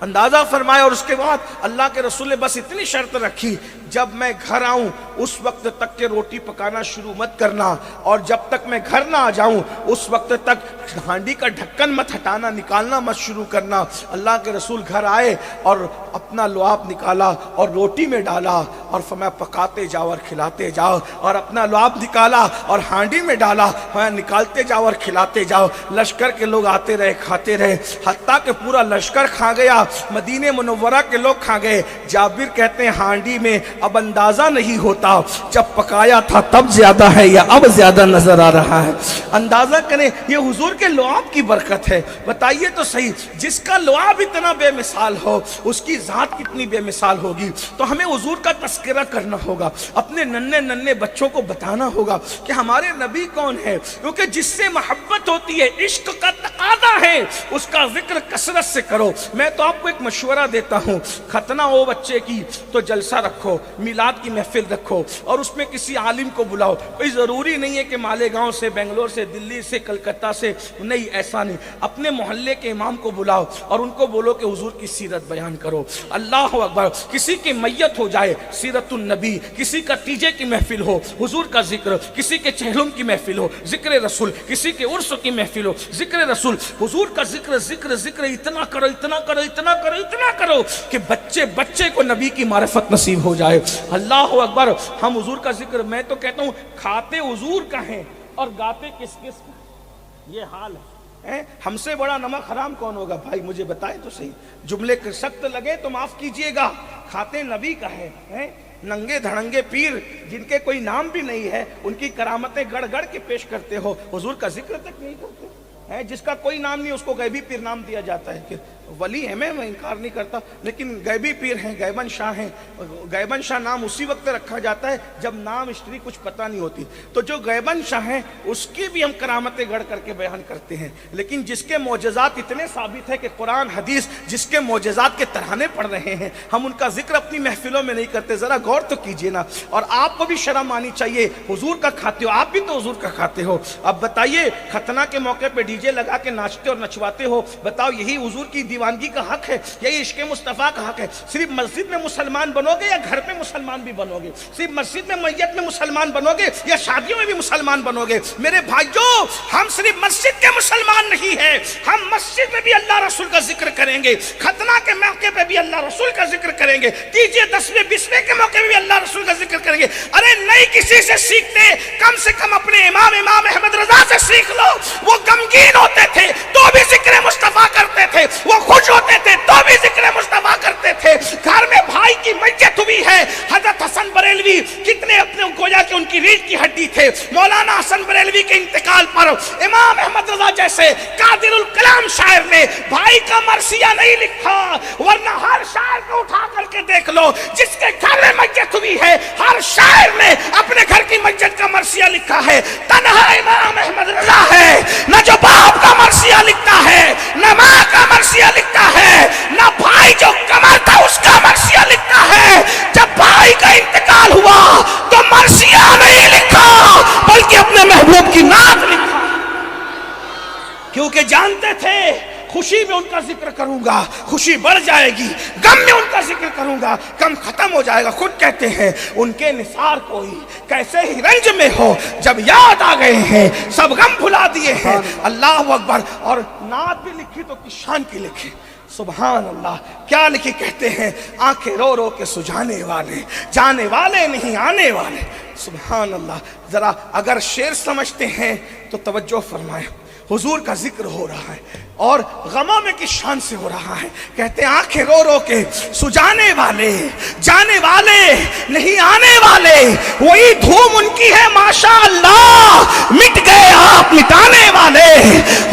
اندازہ فرمایا. اور اس کے بعد اللہ کے رسول نے بس اتنی شرط رکھی، جب میں گھر آؤں اس وقت تک کہ روٹی پکانا شروع مت کرنا، اور جب تک میں گھر نہ آ جاؤں اس وقت تک ہانڈی کا ڈھکن مت ہٹانا، نکالنا مت شروع کرنا. اللہ کے رسول گھر آئے اور اپنا لعاب نکالا اور روٹی میں ڈالا اور فرمایا پکاتے جاؤ اور کھلاتے جاؤ، اور اپنا لعاب نکالا اور ہانڈی میں ڈالا، نکالتے جاؤ اور کھلاتے جاؤ. لشکر کے لوگ آتے رہے، کھاتے رہے، حتیٰ کہ پورا لشکر کھا گیا، مدینہ منورہ کے لوگ کھا گئے. جابر کہتے ہیں ہانڈی میں اب اندازہ نہیں ہوتا جب پکایا تھا تب زیادہ ہے یا اب زیادہ نظر آ رہا ہے. اندازہ کریں یہ حضور کے لعاب کی برکت ہے. بتائیے تو صحیح، جس کا لعاب اتنا بے مثال ہو اس کی ذات کتنی بے مثال ہوگی. تو ہمیں حضور کا تذکرہ کرنا ہوگا، اپنے ننھے بچوں کو بتانا ہوگا کہ ہمارے نبی کون ہے، کیونکہ جس سے محبت ہوتی ہے، عشق کا تقاضا ہے، اس کا ذکر کثرت سے کرو. میں تو آپ کو ایک مشورہ دیتا ہوں، ختنہ ہو بچے کی تو جلسہ رکھو، میلاد کی محفل رکھو، اور اس میں کسی عالم کو بلاؤ. کوئی ضروری نہیں ہے کہ مالیگاؤں سے، بنگلور سے، دلی سے، کلکتہ سے، نہیں، ایسا نہیں. اپنے محلے کے امام کو بلاؤ اور ان کو بولو کہ حضور کی سیرت بیان کرو. اللہ اکبر. کسی کی میت ہو جائے، سیرت النبی، کسی کا تیجے کی محفل ہو، حضور کا ذکر، کسی کے چہلم کی محفل ہو، ذکر رسول، کسی کے عرس کی محفل ہو، ذکر رسول، حضور کا ذکر ذکر ذکر اتنا کرو، اتنا کرو، اتنا کرو، اتنا کرو کہ بچے کو نبی کی معرفت نصیب ہو جائے. اللہ اکبر. ہم حضور کا ذکر، میں تو کہتا ہوں کھاتے حضور کا ہیں اور گاتے کس کا، یہ حال ہے. ہم سے بڑا نمک حرام کون ہوگا بھائی؟ مجھے بتائیں تو صحیح. جملے سخت لگے تو معاف کیجئے گا، کھاتے نبی کا ہے. ننگے دھڑنگے پیر جن کے کوئی نام بھی نہیں ہے، ان کی کرامتیں گڑ گڑ کے پیش کرتے ہو، حضور کا ذکر تک نہیں کرتے. جس کا کوئی نام نہیں اس کو غیبی پیر نام دیا جاتا ہے. کہ ولی ہے، میں انکار نہیں کرتا، لیکن غیبی پیر ہیں، غیبن شاہ ہیں. غیبن شاہ نام اسی وقت رکھا جاتا ہے جب نام ہسٹری کچھ پتہ نہیں ہوتی. تو جو غیبن شاہ ہیں اس کی بھی ہم کرامتیں گڑھ کر کے بیان کرتے ہیں. لیکن جس کے معجزات اتنے ثابت ہے کہ قرآن حدیث جس کے معجزات کے ترانے پڑھ رہے ہیں، ہم ان کا ذکر اپنی محفلوں میں نہیں کرتے. ذرا غور تو کیجئے نا. اور آپ کو بھی شرم آنی چاہیے. حضور کا کھاتے ہو، آپ بھی تو حضور کا کھاتے ہو. اب بتائیے ختنہ کے موقع پہ ڈی جے لگا کے ناچتے اور نچواتے ہو، بتاؤ یہی حضور کی دیوانگی کا حق ہے؟ یہی عشق مصطفیٰ کا حق ہے؟ صرف مسجد میں مسلمان بنو گے یا گھر میں مسلمان بھی بنو گے؟ صرف مسجد میں میت میں مسلمان بنو گے یا شادیوں میں بھی مسلمان بنو گے؟ میرے بھائیوں، ہم صرف مسجد کے مسلمان نہیں ہیں، ہم مسجد میں بھی اللہ رسول کا ذکر کریں گے، ختنہ کے موقع پہ بھی اللہ رسول کا ذکر کریں گے، تیجے 10ویں 20ویں کے موقع پہ بھی اللہ رسول کا ذکر کریں گے. ارے نہیں کسی سے سیکھتے، کم سے کم اپنے امام احمد رضا سے سیکھ لو. وہ غمگین ہوتے تھے تو بھی ذکر مصطفیٰ کرتے تھے، وہ خوش ہوتے تھے تو بھی ذکر مصطفیٰ کرتے تھے. گھر میں بھائی کی میت ہوئی ہے، حضرت حسن بریلوی کتنے اپنے گویا کہ ان کی ریڑھ کی ہڈی تھے. مولانا حسن بریلوی کے انتقال پر امام احمد رضا جیسے قادر الکلام شاعر نے بھائی کا مرثیہ نہیں لکھا، ورنہ ہر شاعر کو اٹھا کر کے دیکھ لو جس کے گھر میں میت ہوئی ہے، ہر شاعر نے اپنے گھر کی میت کا مرثیہ لکھا ہے. تنہا امام احمد رضا ہے نہ جو باپ کا مرثیہ لکھتا ہے، نہ ماں کا مرثیہ لکھتا ہے، نہ بھائی جو کمر تھا اس کا مرثیہ لکھتا ہے. جب بھائی کا انتقال ہوا تو مرثیہ نہیں لکھا بلکہ اپنے محبوب کی نعت لکھا، کیونکہ جانتے تھے خوشی میں ان کا ذکر کروں گا خوشی بڑھ جائے گی، غم میں ان کا ذکر کروں گا غم ختم ہو جائے گا۔ خود کہتے ہیں ان کے نثار کوئی کیسے ہی رنج میں ہو، جب یاد آ گئے ہیں سب غم بھلا دیے ہیں۔ اللہ اکبر۔ اور نعت بھی لکھی تو کس شان کی لکھی، سبحان اللہ۔ کیا لکھی؟ کہتے ہیں آنکھیں رو رو کے سجانے والے، جانے والے نہیں آنے والے۔ سبحان اللہ۔ ذرا اگر شعر سمجھتے ہیں تو توجہ فرمائیں، حضور کا ذکر ہو رہا ہے اور غموں میں کس شان سے ہو رہا ہے۔ کہتے ہیں آنکھیں رو رو کے سجانے والے، جانے والے نہیں آنے والے، وہی دھوم ان کی ہے ماشاء اللہ، مٹ گئے آپ مٹانے والے۔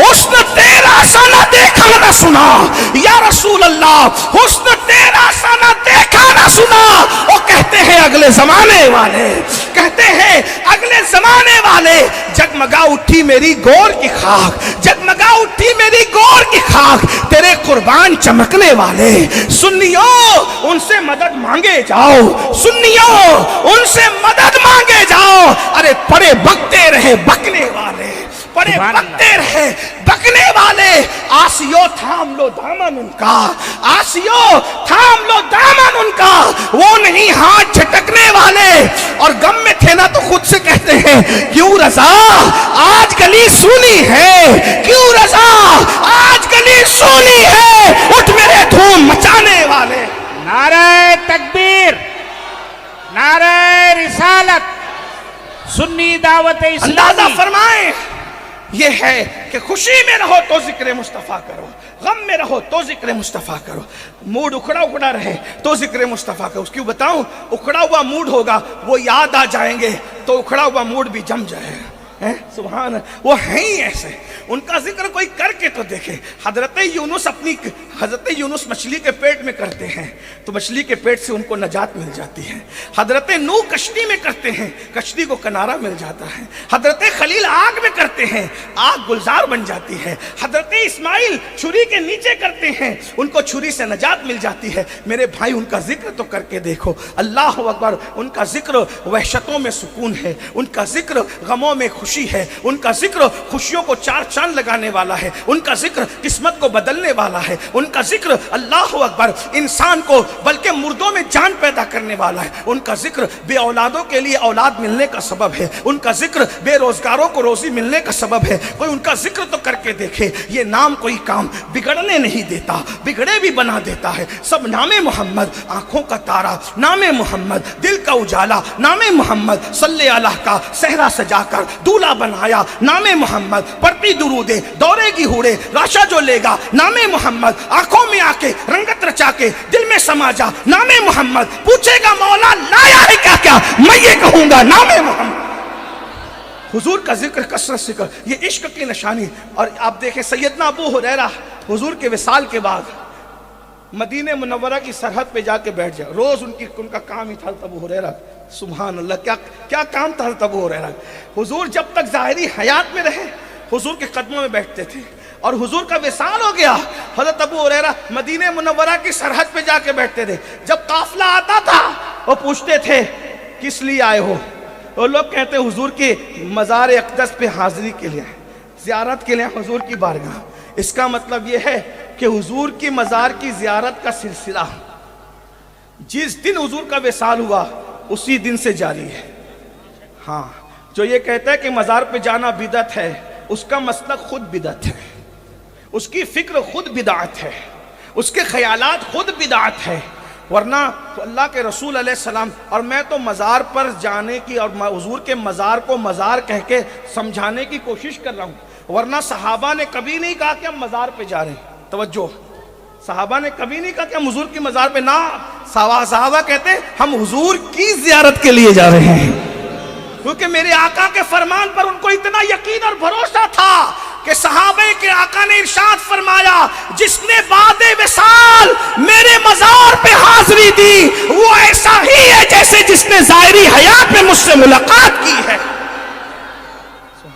حسن تیرا سا نہ دیکھا نہ سنا یا رسول اللہ، حسن تیرا سا نہ دیکھا نہ سنا۔ وہ کہتے ہیں اگلے زمانے والے، کہتے ہیں اگلے زمانے والے، جگمگا اٹھی میری گور کی خاک، جگمگا اٹھی میری گور کی خاک، تیرے قربان چمکنے والے۔ سنیوں ان سے مدد مانگے جاؤ، سنیوں ان سے مدد مانگے جاؤ۔ ارے پڑے بکتے رہے بکنے والے، پڑے بکتے رہے بکنے والے۔ آسیو تھام لو دامن ان کا، آسیو تھام لو دامن ان کا، وہ نہیں ہاتھ جھٹکنے والے۔ اور غم میں تھے نا تو خود سے کہتے ہیں کیوں رضا آج گلی سونی ہے، کیوں رضا آج گلی سونی ہے، اٹھ میرے دھوم مچانے والے۔ نعرہ تکبیر، نعرہ رسالت، سنی دعوت اسلامی۔ اندازہ فرمائیں یہ ہے کہ خوشی میں رہو تو ذکر مصطفیٰ کرو، غم میں رہو تو ذکر مصطفیٰ کرو، موڈ اکھڑا رہے تو ذکر مصطفیٰ کرو۔ اس کیوں بتاؤں، اکھڑا ہوا موڈ ہوگا وہ یاد آ جائیں گے تو اکھڑا ہوا موڈ بھی جم جائے گا۔ سبحان، وہ ہیں ہی ایسے، ان کا ذکر کوئی کر کے تو دیکھے۔ حضرت یونس مچھلی کے پیٹ میں کرتے ہیں تو مچھلی کے پیٹ سے ان کو نجات مل جاتی ہے۔ حضرت نوح کشتی میں کرتے ہیں، کشتی کو کنارہ مل جاتا ہے۔ حضرت خلیل آگ میں کرتے ہیں، آگ گلزار بن جاتی ہے۔ حضرت اسماعیل چھری کے نیچے کرتے ہیں، ان کو چھری سے نجات مل جاتی ہے۔ میرے بھائی ان کا ذکر تو کر کے دیکھو، اللہ اکبر۔ ان کا ذکر وحشتوں میں سکون ہے، ان کا ذکر غموں میں خوشی ہے، ان کا ذکر خوشیوں کو چار چاند لگانے والا ہے، ان کا ذکر قسمت کو بدلنے والا ہے، ان کا ذکر اللہ اکبر انسان کو بلکہ مردوں میں جان پیدا کرنے والا ہے، ان کا ذکر بے اولادوں کے لیے اولاد ملنے کا سبب ہے، ان کا ذکر بے روزگاروں کو روزی ملنے کا سبب ہے۔ کوئی ان کا ذکر تو کر کے دیکھے۔ یہ نام کوئی کام بگڑنے نہیں دیتا، بگڑے بھی بنا دیتا ہے۔ سب نام محمد آنکھوں کا تارا، نام محمد دل کا اجالا، نام محمد صلی اللہ کا صحرا سجا کر دولہا بنایا، نام محمد پڑتی درودے دورے کی ہوڑے راشا جو لے گا، نام محمد آنکھوں میں آ کے رنگت رچا کے دل میں سما جا، نام محمد پوچھے گا مولا لایا ہے کیا کیا، میں یہ کہوں گا نام محمد۔ حضور کا ذکر کثرت سے کر، یہ عشق کی نشانی۔ اور آپ دیکھیں سیدنا ابو ہریرہ حضور کے وصال کے بعد مدینہ منورہ کی سرحد پہ جا کے بیٹھ جائے، روز ان کا کام ہی تھا ابو ہریرہ۔ سبحان اللہ، کیا کام تھا ابو ہریرہ۔ حضور جب تک ظاہری حیات میں رہے حضور کے قدموں میں بیٹھتے تھے، اور حضور کا وصال ہو گیا حضرت ابو ہریرہ مدینہ منورہ کی سرحد پہ جا کے بیٹھتے تھے۔ جب قافلہ آتا تھا وہ پوچھتے تھے کس لیے آئے ہو؟ وہ لوگ کہتے ہیں حضور کے مزار اقدس پہ حاضری کے لیے، زیارت کے لیے حضور کی بارگاہ۔ اس کا مطلب یہ ہے کہ حضور کی مزار کی زیارت کا سلسلہ جس دن حضور کا وصال ہوا اسی دن سے جاری ہے۔ ہاں، جو یہ کہتا ہے کہ مزار پہ جانا بدعت ہے، اس کا مسلک خود بدعت ہے، اس کی فکر خود بدعت ہے، اس کے خیالات خود بدعت ہے۔ ورنہ اللہ کے رسول علیہ السلام، اور میں تو مزار پر جانے کی اور حضور کے مزار کو مزار کہہ کے سمجھانے کی کوشش کر رہا ہوں، ورنہ صحابہ نے کبھی نہیں کہا کہ ہم مزار پہ جا رہے ہیں۔ توجہ، صحابہ نے کبھی نہیں کہا کہ ہم حضور کی مزار پہ، نہ، صحابہ کہتے ہیں ہم حضور کی زیارت کے لیے جا رہے ہیں، کیونکہ میرے آقا کے فرمان پر ان کو اتنا یقین اور بھروسہ تھا کہ صحابہ کے آقا نے ارشاد فرمایا جس نے بعد وصال میرے مزار پہ حاضری دی وہ ایسا ہی ہے جیسے جس نے ظاہری حیات میں مجھ سے ملاقات کی ہے۔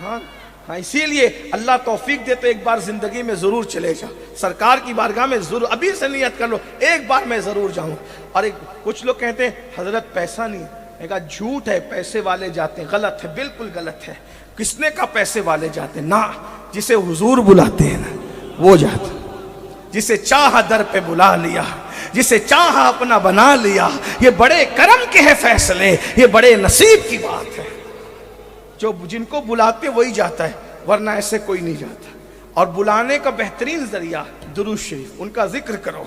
ہاں، اسی لیے اللہ توفیق دے تو ایک بار زندگی میں ضرور چلے جا، سرکار کی بارگاہ میں ضرور، ابھی سے نیت کر لو ایک بار میں ضرور جاؤں۔ اور کچھ لوگ کہتے ہیں حضرت پیسہ نہیں، میں کہا جھوٹ ہے، پیسے والے جاتے ہیں، غلط ہے، بالکل غلط ہے۔ کس نے کہا پیسے والے جاتے ہیں؟ نہ، جسے حضور بلاتے ہیں نا وہ جاتے ہیں۔ جسے چاہا در پہ بلا لیا، جسے چاہا اپنا بنا لیا، یہ بڑے کرم کے ہیں فیصلے، یہ بڑے نصیب کی بات ہے۔ جو جن کو بلاتے وہی جاتا ہے، ورنہ ایسے کوئی نہیں جاتا۔ اور بلانے کا بہترین ذریعہ درود شریف، ان کا ذکر کرو،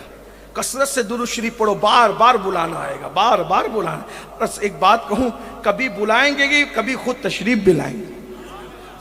کثرت سے درود شریف پڑھو، بار بار بلانا آئے گا، بار بار بلانا۔ بس ایک بات کہوں، کبھی بلائیں گے گی، کبھی خود تشریف بھی لائیں گے۔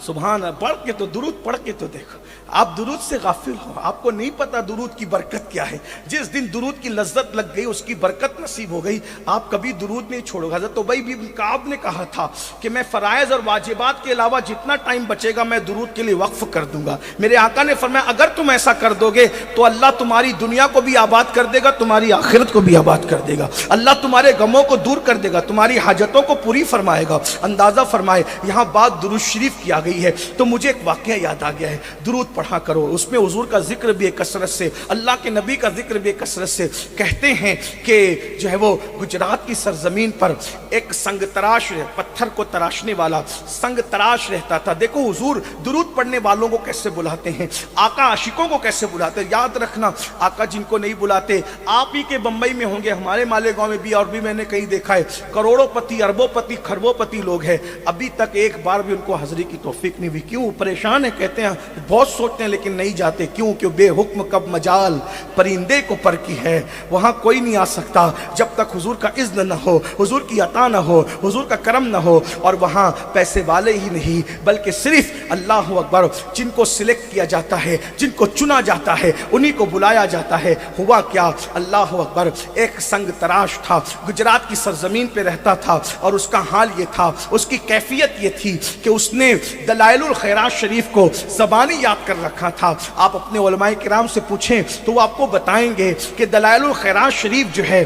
سبحان اللہ، پڑھ کے تو درود پڑھ کے تو دیکھو، آپ درود سے غافل ہو، آپ کو نہیں پتا درود کی برکت کیا ہے۔ جس دن درود کی لذت لگ گئی، اس کی برکت نصیب ہو گئی، آپ کبھی درود نہیں چھوڑو گے۔ حضرت ابی بن کعب نے کہا تھا کہ میں فرائض اور واجبات کے علاوہ جتنا ٹائم بچے گا میں درود کے لیے وقف کر دوں گا۔ میرے آقا نے فرمایا اگر تم ایسا کر دو گے تو اللہ تمہاری دنیا کو بھی آباد کر دے گا، تمہاری آخرت کو بھی آباد کر دے گا، اللہ تمہارے غموں کو دور کر دے گا، تمہاری حاجتوں کو پوری فرمائے گا۔ اندازہ فرمائے یہاں بات درود شریف کی آ گئی ہے تو مجھے ایک واقعہ یاد آ گیا ہے۔ درود پڑھا کرو، اس میں حضور کا ذکر بھی ہے کثرت سے، اللہ کے نبی کا ذکر بھی ہے کثرت سے۔ کہتے ہیں کہ جو ہے وہ گجرات کی سرزمین پر ایک سنگ تراش، پتھر کو تراشنے والا سنگ تراش رہتا تھا۔ دیکھو حضور درود پڑھنے والوں کو کیسے بلاتے ہیں، آقا عاشقوں کو کیسے بلاتے ہیں۔ یاد رکھنا، آقا جن کو نہیں بلاتے، آپ ہی کے بمبئی میں ہوں گے، ہمارے مالیگاؤں میں بھی، اور بھی میں نے کہیں دیکھا ہے، کروڑوں پتی، اربوں پتی، کھربوں پتی لوگ ہیں، ابھی تک ایک بار بھی ان کو حاضری کی توفیق نہیں ہوئی۔ کیوں؟ پریشان ہے، کہتے ہیں بہت سوچتے ہیں لیکن نہیں جاتے۔ کیوں؟ کہ بے حکم کب مجال پرندے کو پر کی ہے، وہاں کوئی نہیں آ سکتا جب تک حضور کا اذن نہ ہو، حضور کی عطا نہ ہو، حضور کا کرم نہ ہو۔ اور وہاں پیسے والے ہی نہیں بلکہ صرف اللہ اکبر جن کو سلیکٹ کیا جاتا ہے، جن کو چنا جاتا ہے، انہی کو بلایا جاتا ہے۔ ہوا کیا؟ اللہ اکبر، ایک سنگ تراش تھا، گجرات کی سرزمین پہ رہتا تھا، اور اس کا حال یہ تھا، اس کی کیفیت یہ تھی کہ اس نے دلائل الخیرات شریف کو زبانی یاد کر رکھا تھا۔ آپ اپنے علماء کرام سے پوچھیں تو وہ آپ کو بتائیں گے کہ دلائل الخیرات شریف جو ہے،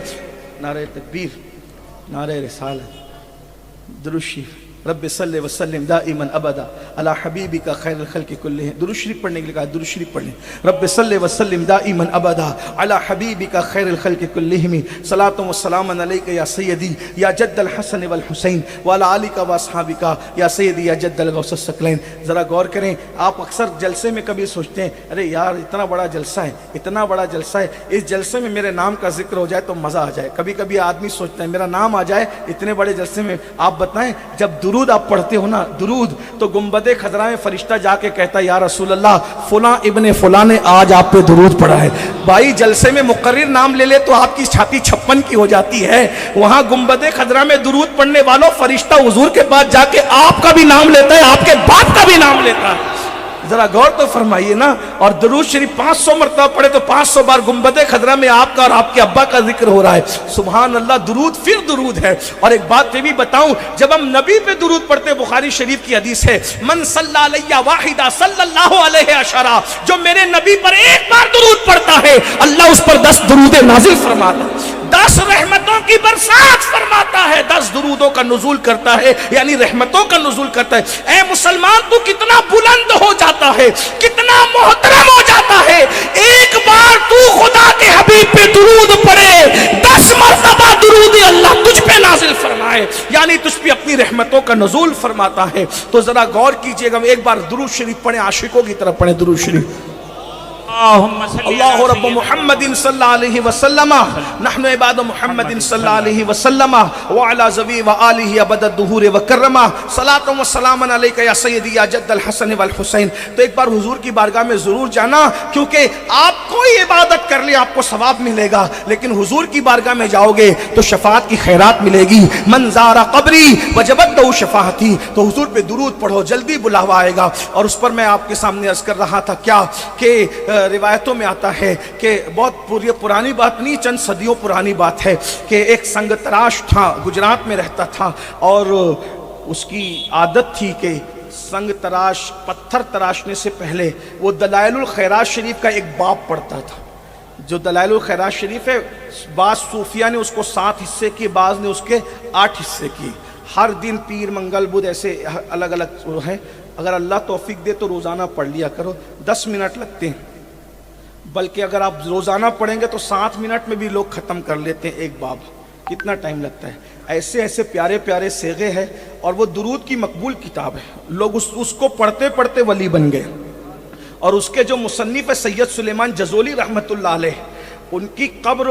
نعرہ تکبیر، نعرہ رسالت، درود شریف، رب صلی وسلم دائما ابدا علی حبیبک خیر الخلق کلہم۔ درود شریف پڑھنے کے لیے کہا، درود شریف پڑھ لیں۔ رب صلی وسلم دائما ابدا علی حبیبک خیر الخلق کلہم، صلاۃ و سلام علیک یا سیدی یا جد الحسن والحسین وعلی آلک واصحابک یا سیدی یا جد الغوث الثقلین۔ ذرا غور کریں، آپ اکثر جلسے میں کبھی سوچتے ہیں ارے یار اتنا بڑا جلسہ ہے، اتنا بڑا جلسہ ہے، اس جلسے میں میرے نام کا ذکر ہو جائے تو مزہ آ جائے۔ کبھی کبھی آدمی سوچتا ہے میرا نام آ جائے اتنے بڑے جلسے میں۔ آپ بتائیں جب درود آپ پڑھتے ہو نا، درود، تو گنبد خضرا میں فرشتہ جا کے کہتا ہے یا رسول اللہ فلاں ابن فلاں نے آج آپ پہ درود پڑھا ہے۔ بھائی جلسے میں مقرر نام لے لے تو آپ کی چھاتی 56 کی ہو جاتی ہے، وہاں گنبد خضرا میں درود پڑھنے والوں فرشتہ حضور کے پاس جا کے آپ کا بھی نام لیتا ہے، آپ کے باپ کا بھی نام لیتا ہے۔ ذرا غور تو فرمائیے نا۔ اور درود شریف 500 مرتبہ پڑھے تو 500 بار گنبد خضرا میں آپ کا اور آپ کے ابا کا ذکر ہو رہا ہے۔ سبحان اللہ، درود پھر درود ہے۔ اور ایک بات یہ بھی بتاؤں، جب ہم نبی پہ درود پڑھتے، بخاری شریف کی حدیث ہے، من صلی علیہ واحدہ صلی اللہ علیہ عشرہ، جو میرے نبی پر ایک بار درود پڑھتا ہے اللہ اس پر 10 درود نازل فرماتا ہے، 10 رحمتوں کی برسات فرماتا ہے، 10 درودوں کا نزول کرتا ہے، یعنی رحمتوں کا نزول کرتا ہے۔ اے مسلمان، تو کتنا بلند ہو جاتا ہے، کتنا محترم ہو جاتا ہے، ایک بار تو خدا کے حبیب پہ درود پڑھے، 10 مرتبہ درود اللہ تجھ پہ نازل فرمائے، یعنی تجھ پہ اپنی رحمتوں کا نزول فرماتا ہے۔ تو ذرا غور کیجئے گا، ایک بار درود شریف پڑھیں، عاشقوں کی طرف پڑھیں درود شریف۔ اللہ رب محمد صلی اللہ علیہ وسلم، نحن عباد محمد صلی اللہ علیہ وسلم وعلی ذوی وآلہ ابد الدہور وکرمہ، صلاۃ و سلام علیک یا سیدی یا جد الحسن والحسین۔ تو ایک بار حضور کی بارگاہ میں ضرور جانا، کیونکہ آپ کوئی عبادت کر لیں آپ کو ثواب ملے گا، لیکن حضور کی بارگاہ میں جاؤ گے تو شفاعت کی خیرات ملے گی۔ من زار قبری وجبت لہ شفاعتی، تو حضور پہ درود پڑھو، جلدی بلاوا آئے گا۔ اور اس پر میں آپ کے سامنے عرض کر رہا تھا کیا کہ روایتوں میں آتا ہے کہ بہت پرانی بات نہیں، چند صدیوں پرانی بات ہے کہ ایک سنگ تراش تھا، گجرات میں رہتا تھا، اور اس کی عادت تھی کہ سنگ تراش، پتھر تراشنے سے پہلے وہ دلائل الخیرات شریف کا ایک باب پڑھتا تھا۔ جو دلائل الخیرات شریف ہے، بعض صوفیہ نے اس کو 7 حصے کیے، بعض نے اس کے 8 حصے کیے۔ ہر دن پیر، منگل، بدھ، ایسے الگ الگ ہیں۔ اگر اللہ توفیق دے تو روزانہ پڑھ لیا کرو، 10 منٹ لگتے ہیں، بلکہ اگر آپ روزانہ پڑھیں گے تو 7 منٹ میں بھی لوگ ختم کر لیتے ہیں ایک باب۔ کتنا ٹائم لگتا ہے؟ ایسے ایسے پیارے پیارے صیغے ہیں، اور وہ درود کی مقبول کتاب ہے، لوگ اس کو پڑھتے پڑھتے ولی بن گئے۔ اور اس کے جو مصنف سید سلیمان جزولی رحمۃ اللہ علیہ، ان کی قبر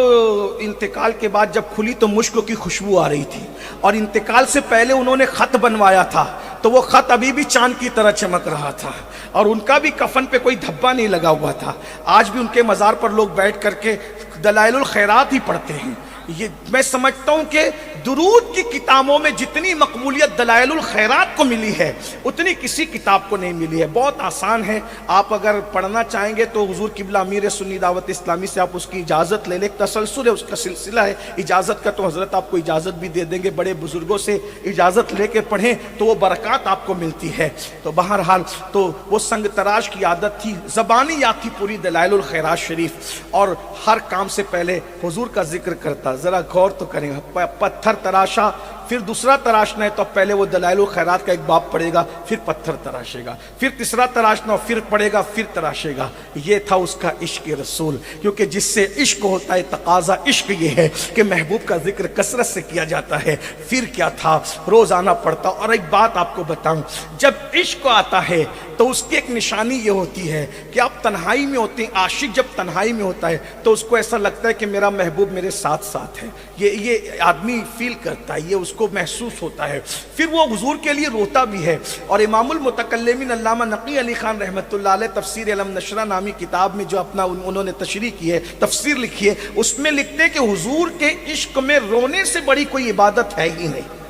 انتقال کے بعد جب کھلی تو مشک کی خوشبو آ رہی تھی، اور انتقال سے پہلے انہوں نے خط بنوایا تھا تو وہ خط ابھی بھی چاند کی طرح چمک رہا تھا، اور ان کا بھی کفن پہ کوئی دھبا نہیں لگا ہوا تھا۔ آج بھی ان کے مزار پر لوگ بیٹھ کر کے دلائل الخیرات ہی پڑھتے ہیں۔ یہ میں سمجھتا ہوں کہ درود کی کتابوں میں جتنی مقبولیت دلائل الخیرات کو ملی ہے اتنی کسی کتاب کو نہیں ملی ہے۔ بہت آسان ہے، آپ اگر پڑھنا چاہیں گے تو حضور قبلہ امیر سنی دعوت اسلامی سے آپ اس کی اجازت لے لیں، ایک تسلسل ہے، اس کا سلسلہ ہے اجازت کا، تو حضرت آپ کو اجازت بھی دے دیں گے، بڑے بزرگوں سے اجازت لے کے پڑھیں تو وہ برکات آپ کو ملتی ہے۔ تو بہرحال تو وہ سنگ تراش کی عادت تھی، زبانی یاد تھی پوری دلائل الخیرات شریف، اور ہر کام سے پہلے حضور کا ذکر کرتا۔ ذرا غور تو کریں، پتھر تراشا، پھر دوسرا تراشنا ہے تو پہلے وہ دلائل الخیرات کا ایک باب پڑھے گا، پھر پتھر تراشے گا، پھر تیسرا تراشنا، پھر پڑھے گا، پھر تراشے گا۔ یہ تھا اس کا عشق رسول، کیونکہ جس سے عشق ہوتا ہے تقاضا عشق یہ ہے کہ محبوب کا ذکر کثرت سے کیا جاتا ہے۔ پھر کیا تھا، روزانہ پڑھتا۔ اور ایک بات آپ کو بتاؤں، جب عشق آتا ہے تو اس کی ایک نشانی یہ ہوتی ہے کہ آپ تنہائی میں ہوتے ہیں، عاشق جب تنہائی میں ہوتا ہے تو اس کو ایسا لگتا ہے کہ میرا محبوب میرے ساتھ ساتھ ہے، یہ آدمی فیل کرتا ہے، یہ اس کو محسوس ہوتا ہے۔ پھر وہ حضور کے لیے روتا بھی ہے۔ اور امام المتکلمین علامہ نقی علی خان رحمۃ اللہ علیہ تفسیر علم نشرہ نامی کتاب میں جو اپنا انہوں نے تشریح کی ہے، تفسیر لکھی ہے، اس میں لکھتے ہیں کہ حضور کے عشق میں رونے سے بڑی کوئی عبادت ہے ہی نہیں۔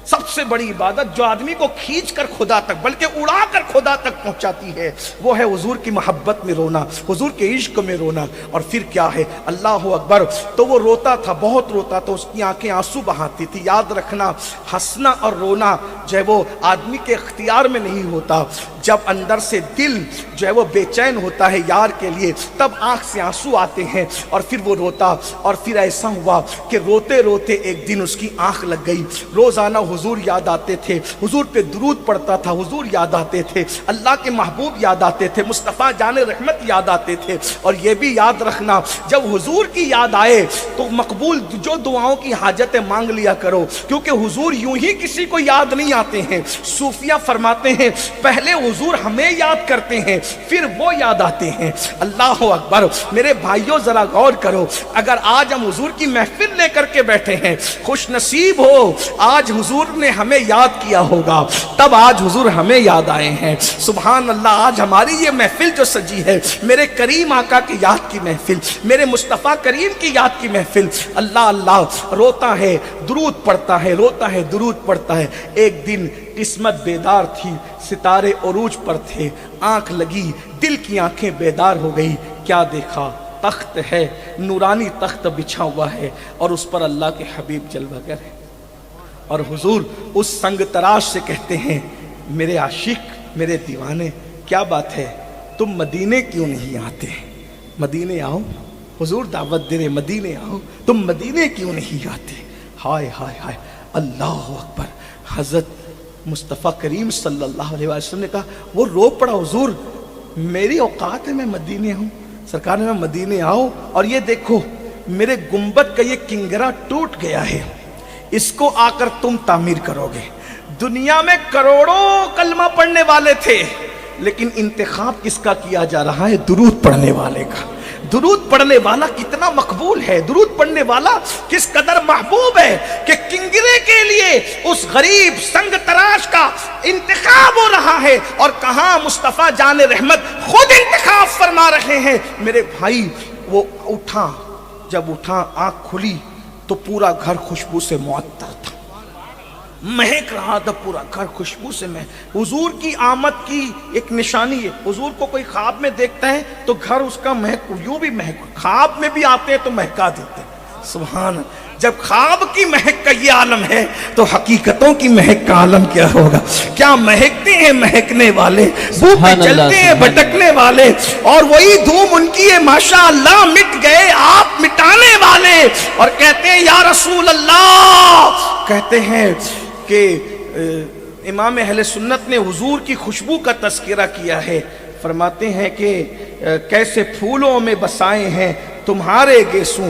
سب سے بڑی عبادت جو آدمی کو کھینچ کر خدا تک بلکہ اڑا کر خدا تک پہنچاتی ہے وہ ہے حضور کی محبت میں رونا، حضور کے عشق میں رونا۔ اور پھر کیا ہے، اللہ اکبر، تو وہ روتا تھا، بہت روتا تھا، اس کی آنکھیں آنسو بہاتی تھی۔ یاد رکھنا، ہنسنا اور رونا جو ہے وہ آدمی کے اختیار میں نہیں ہوتا، جب اندر سے دل جو ہے وہ بے چین ہوتا ہے یار کے لیے تب آنکھ سے آنسو آتے ہیں، اور پھر وہ روتا۔ اور پھر ایسا ہوا کہ روتے روتے ایک دن اس کی آنکھ لگ گئی۔ روزانہ حضور یاد آتے تھے، حضور پہ درود پڑتا تھا، حضور یاد آتے تھے، اللہ کے محبوب یاد آتے تھے، مصطفیٰ جان رحمت یاد آتے تھے۔ اور یہ بھی یاد رکھنا، جب حضور کی یاد آئے تو مقبول جو دعاؤں کی حاجتیں مانگ لیا کرو، کیونکہ حضور یوں ہی کسی کو یاد نہیں آتے ہیں۔ صوفیہ فرماتے ہیں پہلے حضور ہمیں یاد کرتے ہیں پھر وہ یاد آتے ہیں۔ اللہ اکبر، میرے بھائیوں ذرا غور کرو، اگر آج ہم حضور کی محفل لے کر کے بیٹھے ہیں، خوش نصیب ہو آج حضور نے ہمیں یاد کیا ہوگا، تب آج حضور ہمیں یاد آئے ہیں۔ سبحان اللہ، آج ہماری یہ محفل جو سجی ہے، میرے کریم آقا کی یاد کی محفل، میرے مصطفیٰ کریم کی یاد کی محفل۔ اللہ اللہ، روتا ہے درود پڑھتا ہے، روتا ہے درود پڑھتا ہے۔ ایک دن قسمت بیدار تھی، ستارے عروج پر تھے، آنکھ لگی، دل کی آنکھیں بیدار ہو گئی۔ کیا دیکھا، تخت ہے، نورانی تخت بچھا ہوا ہے، اور اس پر اللہ کے حبیب جلوہ گر ہے۔ اور حضور اس سنگ تراش سے کہتے ہیں، میرے عاشق، میرے دیوانے، کیا بات ہے، تم مدینے کیوں نہیں آتے؟ مدینے آؤ، حضور دعوت دے رہے، مدینے آؤ، تم مدینے کیوں نہیں آتے؟ ہائے ہائے ہائے، اللہ اکبر۔ حضرت مصطفیٰ کریم صلی اللہ علیہ وسلم نے کہا، وہ رو پڑا، حضور میری اوقات ہے میں مدینے ہوں۔ سرکار نے کہا مدینے آؤ، اور یہ دیکھو میرے گنبد کا یہ کنگرا ٹوٹ گیا ہے، اس کو آ کر تم تعمیر کرو گے۔ دنیا میں کروڑوں کلمہ پڑھنے والے تھے، لیکن انتخاب کس کا کیا جا رہا ہے؟ درود پڑھنے والے کا۔ درود پڑھنے والا کتنا مقبول ہے، درود پڑھنے والا کس قدر محبوب ہے کہ کنگرے کے لیے اس غریب سنگ تراش کا انتخاب ہو رہا ہے، اور کہاں مصطفیٰ جان رحمت خود انتخاب فرما رہے ہیں۔ میرے بھائی، وہ اٹھا، جب اٹھا آنکھ کھلی تو پورا گھر خوشبو سے معطر تھا، مہک رہا تھا پورا گھر خوشبو سے۔ میں حضور کی آمد کی ایک نشانی ہے، حضور کو کوئی خواب میں دیکھتا ہے تو گھر اس کا مہک، یوں بھی مہک، خواب میں بھی آتے ہیں تو مہکا دیتے ہیں۔ سبحان، جب خواب کی مہک کا یہ عالم ہے تو حقیقتوں کی مہک کا عالم کیا ہوگا؟ کیا مہکتے ہیں مہکنے والے، بو پہ چلتے ہیں بھٹکنے والے، اور وہی دھوم ان کی ہے ماشاء اللہ، مٹ گئے آپ مٹانے والے۔ اور کہتے ہیں یا رسول اللہ، کہتے ہیں کہ امام اہل سنت نے حضور کی خوشبو کا تذکرہ کیا ہے، فرماتے ہیں کہ کیسے پھولوں میں بسائے ہیں تمہارے گیسوں،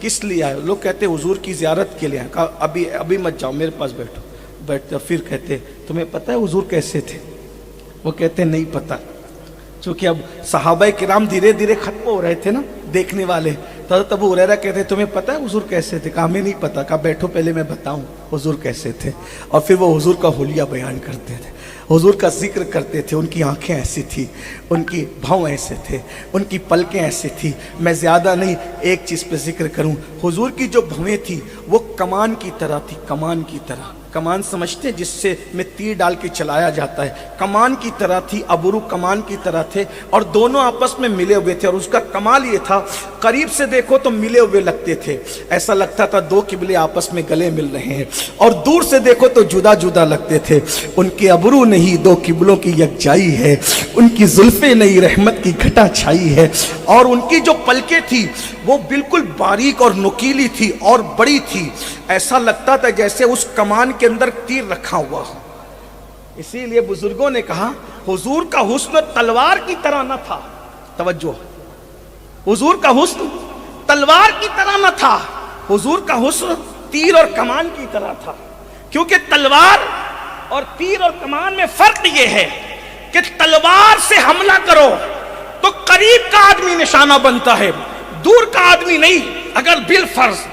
کس لیے آئے؟ لوگ کہتے حضور کی زیارت کے لیے آئے. کہا ابھی مت جاؤ، میرے پاس بیٹھو. بیٹھتے پھر کہتے تمہیں پتہ ہے حضور کیسے تھے؟ وہ کہتے نہیں پتہ. چونکہ اب صحابہ کرام دھیرے دھیرے ختم ہو رہے تھے نا دیکھنے والے. حضرت ابو ہریرہ کہتے تمہیں پتہ ہے حضور کیسے تھے؟ کہا ہمیں نہیں پتہ. کہا بیٹھو پہلے میں بتاؤں حضور کیسے تھے. اور پھر وہ حضور کا حلیہ بیان کرتے تھے، حضور کا ذکر کرتے تھے. ان کی آنکھیں ایسی تھی، ان کی بھاؤں ایسے تھے، ان کی پلکیں ایسی تھی. میں زیادہ نہیں ایک چیز پہ ذکر کروں. حضور کی جو بھویں تھی وہ کمان کی طرح تھی، کمان کی طرح. کمان سمجھتے جس سے میں تیر ڈال کے چلایا جاتا ہے، کمان کی طرح تھی. ابرو کمان کی طرح تھے اور دونوں آپس میں ملے ہوئے تھے. اور اس کا کمال یہ تھا قریب سے دیکھو تو ملے ہوئے لگتے تھے، ایسا لگتا تھا دو قبلے آپس میں گلے مل رہے ہیں. اور دور سے دیکھو تو جدا جدا لگتے تھے. ان کے ابرو نہیں دو قبلوں کی یکجائی ہے، ان کی زلفیں نہیں رحمت کی گھٹا چھائی ہے. اور ان کی جو پلکیں تھی وہ بالکل باریک اور نکیلی تھی اور بڑی تھی. ایسا لگتا تھا جیسے اس کمان کے اندر تیر رکھا ہوا ہو. اسی لیے بزرگوں نے کہا حضور کا حسن تلوار کی طرح نہ تھا. توجہ، حضور کا حسن تلوار کی طرح نہ تھا، حضور کا حسن تیر اور کمان کی طرح تھا. کیونکہ تلوار اور تیر اور کمان میں فرق یہ ہے کہ تلوار سے حملہ کرو تو قریب کا آدمی نشانہ بنتا ہے، دور کا آدمی نہیں. اگر بالفرض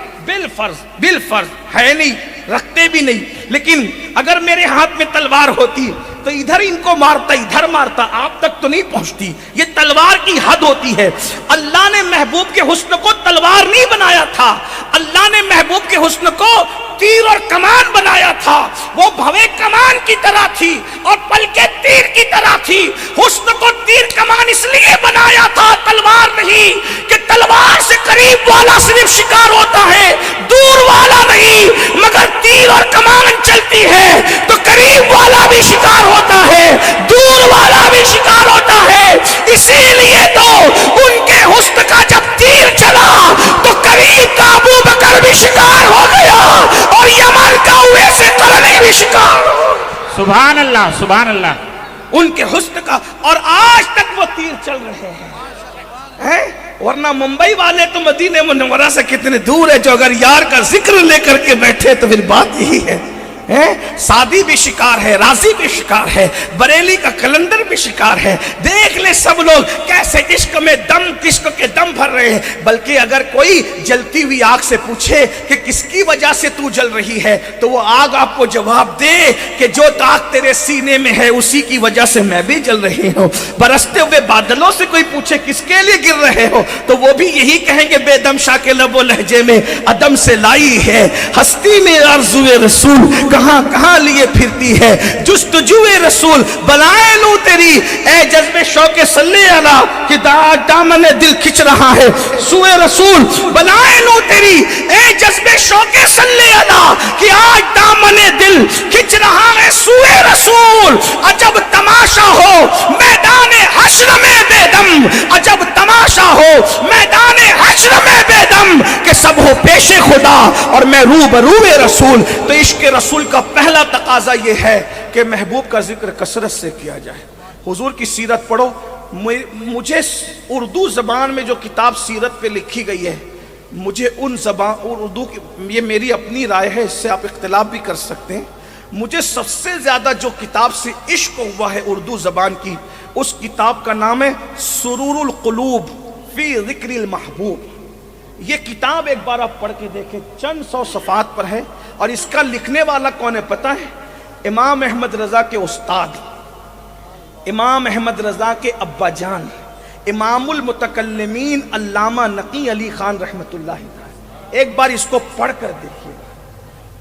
ہے نہیں، رکھتے بھی نہیں، لیکن اگر میرے ہاتھ میں تلوار ہوتی تو ادھر ان کو مارتا، ادھر مارتا، آپ تک تو نہیں پہنچتی. یہ تلوار کی حد ہوتی ہے. اللہ نے محبوب کے حسن کو تلوار نہیں بنایا تھا، اللہ نے محبوب کے حسن کو تیر اور کمان بنایا تھا. وہ بھویں کمان کی طرح تھی اور پلکیں تیر کی طرح تھی. حسن کو تیر کمان اس لیے بنایا تھا، تلوار نہیں، کہ تلوار سے قریب والا صرف شکار ہوتا ہے، دور والا نہیں. مگر تیر اور کمان چلتی ہے تو قریب والا بھی شکار ہوتا ہے، دور والا بھی شکار ہوتا ہے. اسی لیے تو ان کے حسن کا جب تیر چلا تو قریب کا ابو بکر بھی شکار ہو گیا اور یمن کا اویس قرنی بھی شکار ہو گیا. سبحان اللہ، سبحان اللہ. ان کے حسن کا، اور آج تک وہ تیر چل رہے ہیں. ورنہ ممبئی والے تو مدینہ منورہ سے کتنے دور ہے، جو اگر یار کا ذکر لے کر کے بیٹھے تو پھر بات یہی ہے. سادی بھی شکار ہے، راضی بھی شکار ہے، بریلی کا کلندر بھی شکار ہے. دیکھ لے سب لوگ کیسے عشق میں دم، عشق کے دم بھر رہے ہیں. بلکہ اگر کوئی جلتی ہوئی آگ سے پوچھے کہ کس کی وجہ سے تو جل رہی ہے تو وہ آگ آپ کو جواب دے کہ جو داغ تیرے سینے میں ہے اسی کی وجہ سے میں بھی جل رہی ہوں. برستے ہوئے بادلوں سے کوئی پوچھے کس کے لیے گر رہے ہو تو وہ بھی یہی کہیں گے بے دم شاہ کے لب و لہجے میں عدم سے لائی ہے ہستی میں آرزوئے رسول، کہاں کہاں لیے پھرتی ہے جستجوئے رسول. بلائے لوں تیری اے جذب شوق صلی علی کہ دامن دل کھچ رہا ہے سوئے رسول. بلائے لوں تیری اے جذب شوق صلی علی کہ آج دامن دل کھچ رہا ہے سوئے رسول. عجب تماشا ہو میدان حشر میں بے دم، عجب تماشا ہو میدان حشر میں بے دم کہ سب ہو پیش خدا اور میں روبرو رسول. تو عشق رسول کا پہلا تقاضا یہ ہے کہ محبوب کا ذکر کثرت سے کیا جائے. حضور کی سیرت پڑھو. مجھے اردو زبان میں جو کتاب سیرت پہ لکھی گئی ہے، مجھے ان زبان اردو کی، یہ میری اپنی رائے ہے، اس سے آپ اختلاف بھی کر سکتے ہیں، مجھے سب سے زیادہ جو کتاب سے عشق ہوا ہے اردو زبان کی، اس کتاب کا نام ہے سرور القلوب فی ذکر المحبوب. یہ کتاب ایک بار آپ پڑھ کے دیکھیں، چند 100 صفحات پر ہے. اور اس کا لکھنے والا کون ہے پتہ ہے؟ امام احمد رضا کے استاد، امام احمد رضا کے ابا جان، امام المتکلمین علامہ نقی علی خان رحمت اللہ تعالی. ایک بار اس کو پڑھ کر دیکھیے،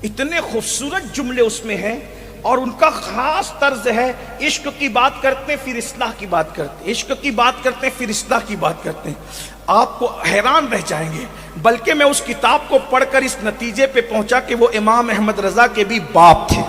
اتنے خوبصورت جملے اس میں ہیں. اور ان کا خاص طرز ہے، عشق کی بات کرتے پھر اصلاح کی بات کرتے، عشق کی بات کرتے پھر اصلاح کی بات کرتے ہیں. آپ کو حیران رہ جائیں گے. بلکہ میں اس کتاب کو پڑھ کر اس نتیجے پہ پہنچا کہ وہ امام احمد رضا کے بھی باپ تھے.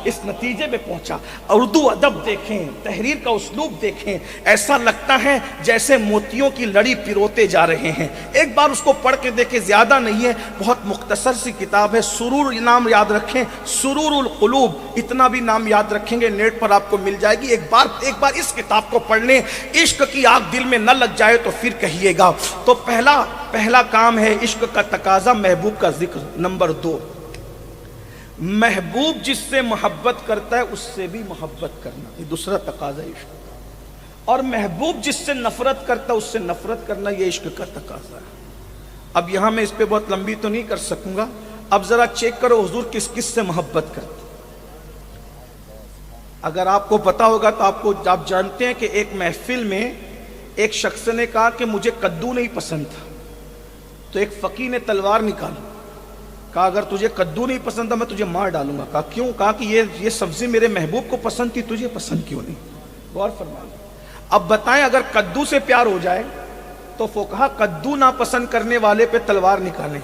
اس نتیجے میں پہنچا۔ اردو ادب دیکھیں، تحریر کا اسلوب دیکھیں، ایسا لگتا ہے جیسے موتیوں کی لڑی پروتے جا رہے ہیں۔ ایک بار اس کو پڑھ کے دیکھیں، زیادہ نہیں ہے، بہت مختصر سی کتاب ہے۔ سرور نام یاد رکھیں، سرور القلوب، اتنا بھی نام یاد رکھیں گے نیٹ پر آپ کو مل جائے گی۔ ایک بار اس کتاب کو پڑھ لیں، عشق کی آگ دل میں نہ لگ جائے تو پھر کہیے گا۔ تو پہلا کام ہے عشق کا تقاضا، محبوب کا ذکر۔ نمبر 2، محبوب جس سے محبت کرتا ہے اس سے بھی محبت کرنا، یہ دوسرا تقاضا عشق۔ اور محبوب جس سے نفرت کرتا ہے اس سے نفرت کرنا، یہ عشق کا تقاضا ہے۔ اب یہاں میں اس پہ بہت لمبی تو نہیں کر سکوں گا، اب ذرا چیک کرو حضور کس کس سے محبت کرتے۔ اگر آپ کو پتا ہوگا تو آپ جانتے ہیں کہ ایک محفل میں ایک شخص نے کہا کہ مجھے کدو نہیں پسند تھا، تو ایک فقی نے تلوار نکالی، کہا اگر تجھے کدو نہیں پسند تھا میں تجھے مار ڈالوں گا۔ کہا کیوں؟ کہا کہ یہ سبزی میرے محبوب کو پسند تھی، تجھے پسند کیوں نہیں؟ غور فرمائیے۔ اب بتائیں اگر کدو سے پیار ہو جائے تو فقہا کدو ناپسند کرنے والے پہ تلوار نکالیں،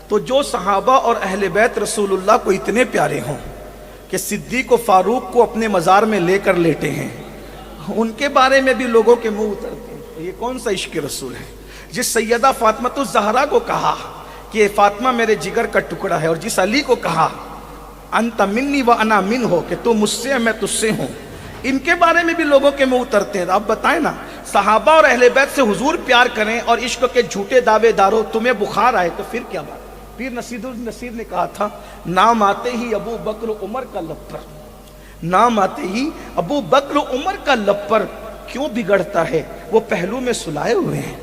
تو جو صحابہ اور اہل بیت رسول اللہ کو اتنے پیارے ہوں کہ صدیق و فاروق کو اپنے مزار میں لے کر لیٹے ہیں، ان کے بارے میں بھی لوگوں کے منہ اترتے ہیں، یہ کون سا عشق رسول ہے؟ جس سیدہ فاطمہ الزہرا کو کہا کہ فاطمہ میرے جگر کا ٹکڑا ہے، اور جس علی کو کہا انت منی و انا من ہو، کہ تو مجھ سے ہے میں تجھ سے ہوں، ان کے بارے میں بھی لوگوں کے منہ اترتے ہیں۔ آپ بتائیں نا، صحابہ اور اہل بیت سے حضور پیار کریں اور عشق کے جھوٹے دعوے داروں تمہیں بخار آئے تو پھر کیا بات؟ پیر نصیر نے کہا تھا، نام آتے ہی ابو بکر عمر کا لب پر، نام آتے ہی ابو بکر عمر کا لب پر کیوں بگڑتا ہے، وہ پہلو میں سلائے ہوئے ہیں،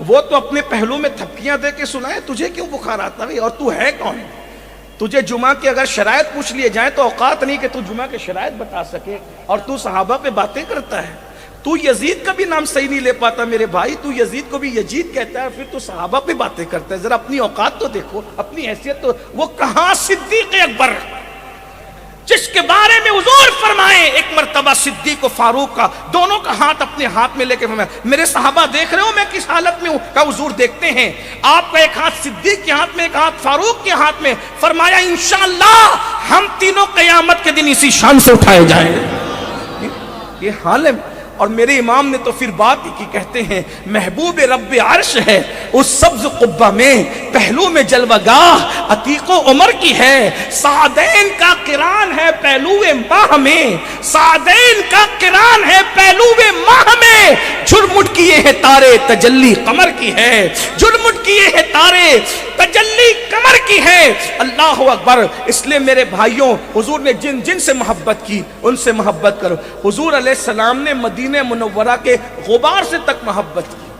وہ تو اپنے پہلو میں تھپکیاں دے کے سنائے، تجھے کیوں بخار آتا ہے؟ اور تو ہے کون؟ تجھے جمعہ کے اگر شرائط پوچھ لیے جائیں تو اوقات نہیں کہ تو جمعہ کے شرائط بتا سکے، اور تو صحابہ پہ باتیں کرتا ہے۔ تو یزید کا بھی نام صحیح نہیں لے پاتا میرے بھائی، تو یزید کو بھی یزید کہتا ہے، پھر تو صحابہ پہ باتیں کرتا ہے۔ ذرا اپنی اوقات تو دیکھو، اپنی حیثیت تو۔ وہ کہاں صدیق اکبر جس کے بارے میں حضور فرمائے، ایک مرتبہ صدیق و فاروق کا دونوں کا ہاتھ اپنے ہاتھ میں لے کے فرمایا میرے صحابہ دیکھ رہے ہو میں کس حالت میں ہوں؟ کہا حضور دیکھتے ہیں، آپ کا ایک ہاتھ صدیق کے ہاتھ میں، ایک ہاتھ فاروق کے ہاتھ میں۔ فرمایا انشاءاللہ ہم تینوں قیامت کے دن اسی شان سے اٹھائے جائیں گے۔ یہ حال ہے۔ اور میرے امام نے تو پھر بات کی، کہتے ہیں محبوب رب عرش ہے اس سبز قبہ میں، پہلو میں جلوہ گاہ عتیق و عمر کی ہے، سعدین کا قران ہے پہلو ماہ میں، سعدین کا قران ہے پہلو ماہ میں، جھرمٹ کیے ہیں تارے تجلی قمر کی ہے، جھرمٹ کیے ہیں تارے تجلی قمر کی ہے۔ اللہ اکبر۔ اس لیے میرے بھائیوں، حضور نے جن سے محبت کی ان سے محبت کرو۔ حضور علیہ السلام نے مدینہ منورہ کے غبار سے تک محبت کی۔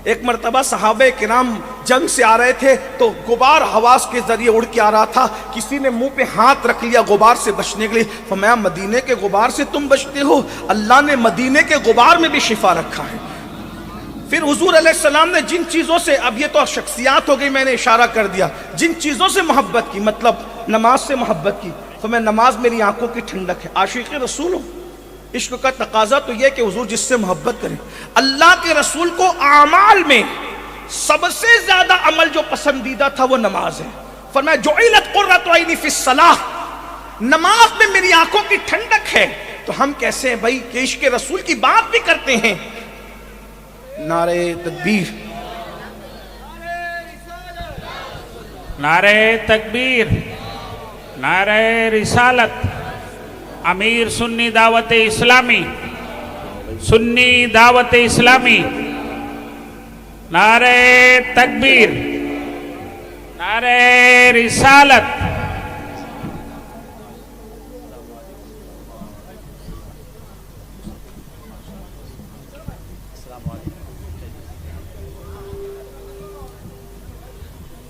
ایک مرتبہ صحابہ کرام جنگ سے آ رہے تھے تو غبار حواس کے ذریعے اڑ کے آ رہا تھا، کسی نے منہ پہ ہاتھ رکھ لیا غبار سے بچنے کے لیے، فرمایا مدینے کے غبار سے تم بچتے ہو؟ اللہ نے مدینے کے غبار میں بھی شفا رکھا ہے۔ پھر حضور علیہ السلام نے جن چیزوں سے، اب یہ تو شخصیات ہو گئی، میں نے اشارہ کر دیا، جن چیزوں سے محبت کی، مطلب نماز سے محبت کی، تو میں نماز میری آنکھوں کی ٹھنڈک ہے، عاشق رسول ہوں۔ عشق کا تقاضا تو یہ کہ حضور جس سے محبت کریں۔ اللہ کے رسول کو اعمال میں سب سے زیادہ عمل جو پسندیدہ تھا وہ نماز ہے۔ فرمایا جعلت قرۃ عینی فی الصلاۃ، نماز میں میری آنکھوں کی ٹھنڈک ہے۔ تو ہم کیسے ہیں بھائی کہ عشق رسول کی بات بھی کرتے ہیں؟ نعرہ تکبیر، نعرہ تکبیر، نعرہ رسالت، امیر سنی دعوت اسلامی، سنی دعوت اسلامی، نعرہ تکبیر، نعرہ رسالت۔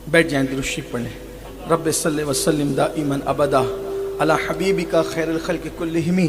بیٹھ جائیں، درود شریف پڑھ لیں۔ رب صلی وسلم دائما ابدا علی حبیبک خیر الخلق کلہم،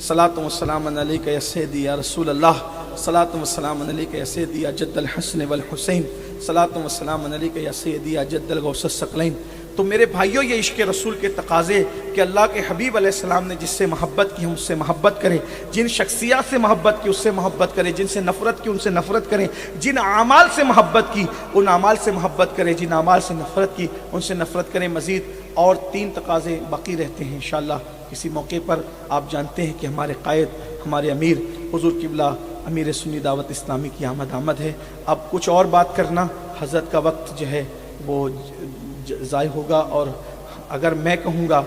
صلاۃ و سلام علیک یا سیدی یا رسول اللہ، صلاۃ و سلام علیک یا سیدی یا جد الحسن والحسین، صلاۃ و سلام علیک یا سیدی یا جد الغوث الثقلین۔ تو میرے بھائیوں، یہ عشق رسول کے تقاضے کہ اللہ کے حبیب علیہ السلام نے جس سے محبت کی ہم اس سے محبت کریں، جن شخصیات سے محبت کی اس سے محبت کریں، جن سے نفرت کی ان سے نفرت کریں، جن اعمال سے محبت کی ان اعمال سے محبت کریں، جن اعمال سے نفرت کی ان سے نفرت کریں۔ مزید اور 3 تقاضے باقی رہتے ہیں انشاءاللہ کسی موقع پر. آپ جانتے ہیں کہ ہمارے قائد ہمارے امیر حضور قبلہ امیر سنی دعوت اسلامی کی آمد ہے. اب کچھ اور بات کرنا حضرت کا وقت جو ہے وہ ضائع ہوگا، اور اگر میں کہوں گا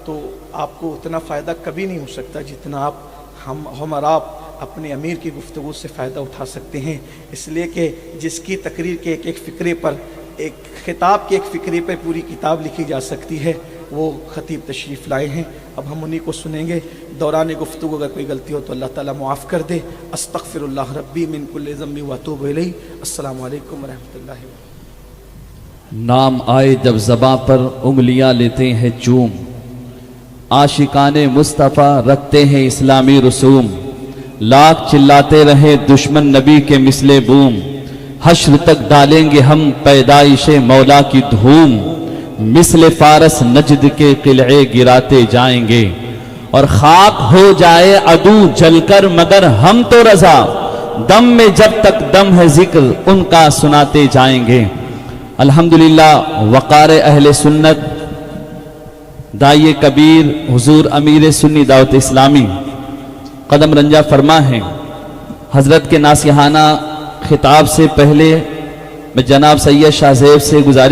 تو آپ کو اتنا فائدہ کبھی نہیں ہو سکتا جتنا ہم اور آپ اپنے امیر کی گفتگو سے فائدہ اٹھا سکتے ہیں. اس لیے کہ جس کی تقریر کے ایک فقرے پر، ایک خطاب کے ایک فقرے پر پوری کتاب لکھی جا سکتی ہے، وہ خطیب تشریف لائے ہیں. اب ہم انہی کو سنیں گے. دوران گفتگو اگر کوئی غلطی ہو تو اللہ تعالیٰ معاف کر دے. استغفر اللہ ربی من کل ذنب واتوب الیہ. السلام علیکم ورحمۃ اللہ وبرکاتہ. نام آئے جب زباں پر انگلیاں لیتے ہیں چوم، عاشقان مصطفیٰ رکھتے ہیں اسلامی رسوم، لاکھ چلاتے رہے دشمن نبی کے مثل بوم، حشر تک ڈالیں گے ہم پیدائش مولا کی دھوم، مثل فارس نجد کے قلعے گراتے جائیں گے، اور خاک ہو جائے عدو جل کر مگر ہم تو رضا، دم میں جب تک دم ہے ذکر ان کا سناتے جائیں گے. الحمدللہ وقار اہل سنت دائی کبیر حضور امیر سنی دعوت اسلامی قدم رنجہ فرما ہیں. حضرت کے ناصحانہ خطاب سے پہلے میں جناب سید شاہ زیب سے گزارش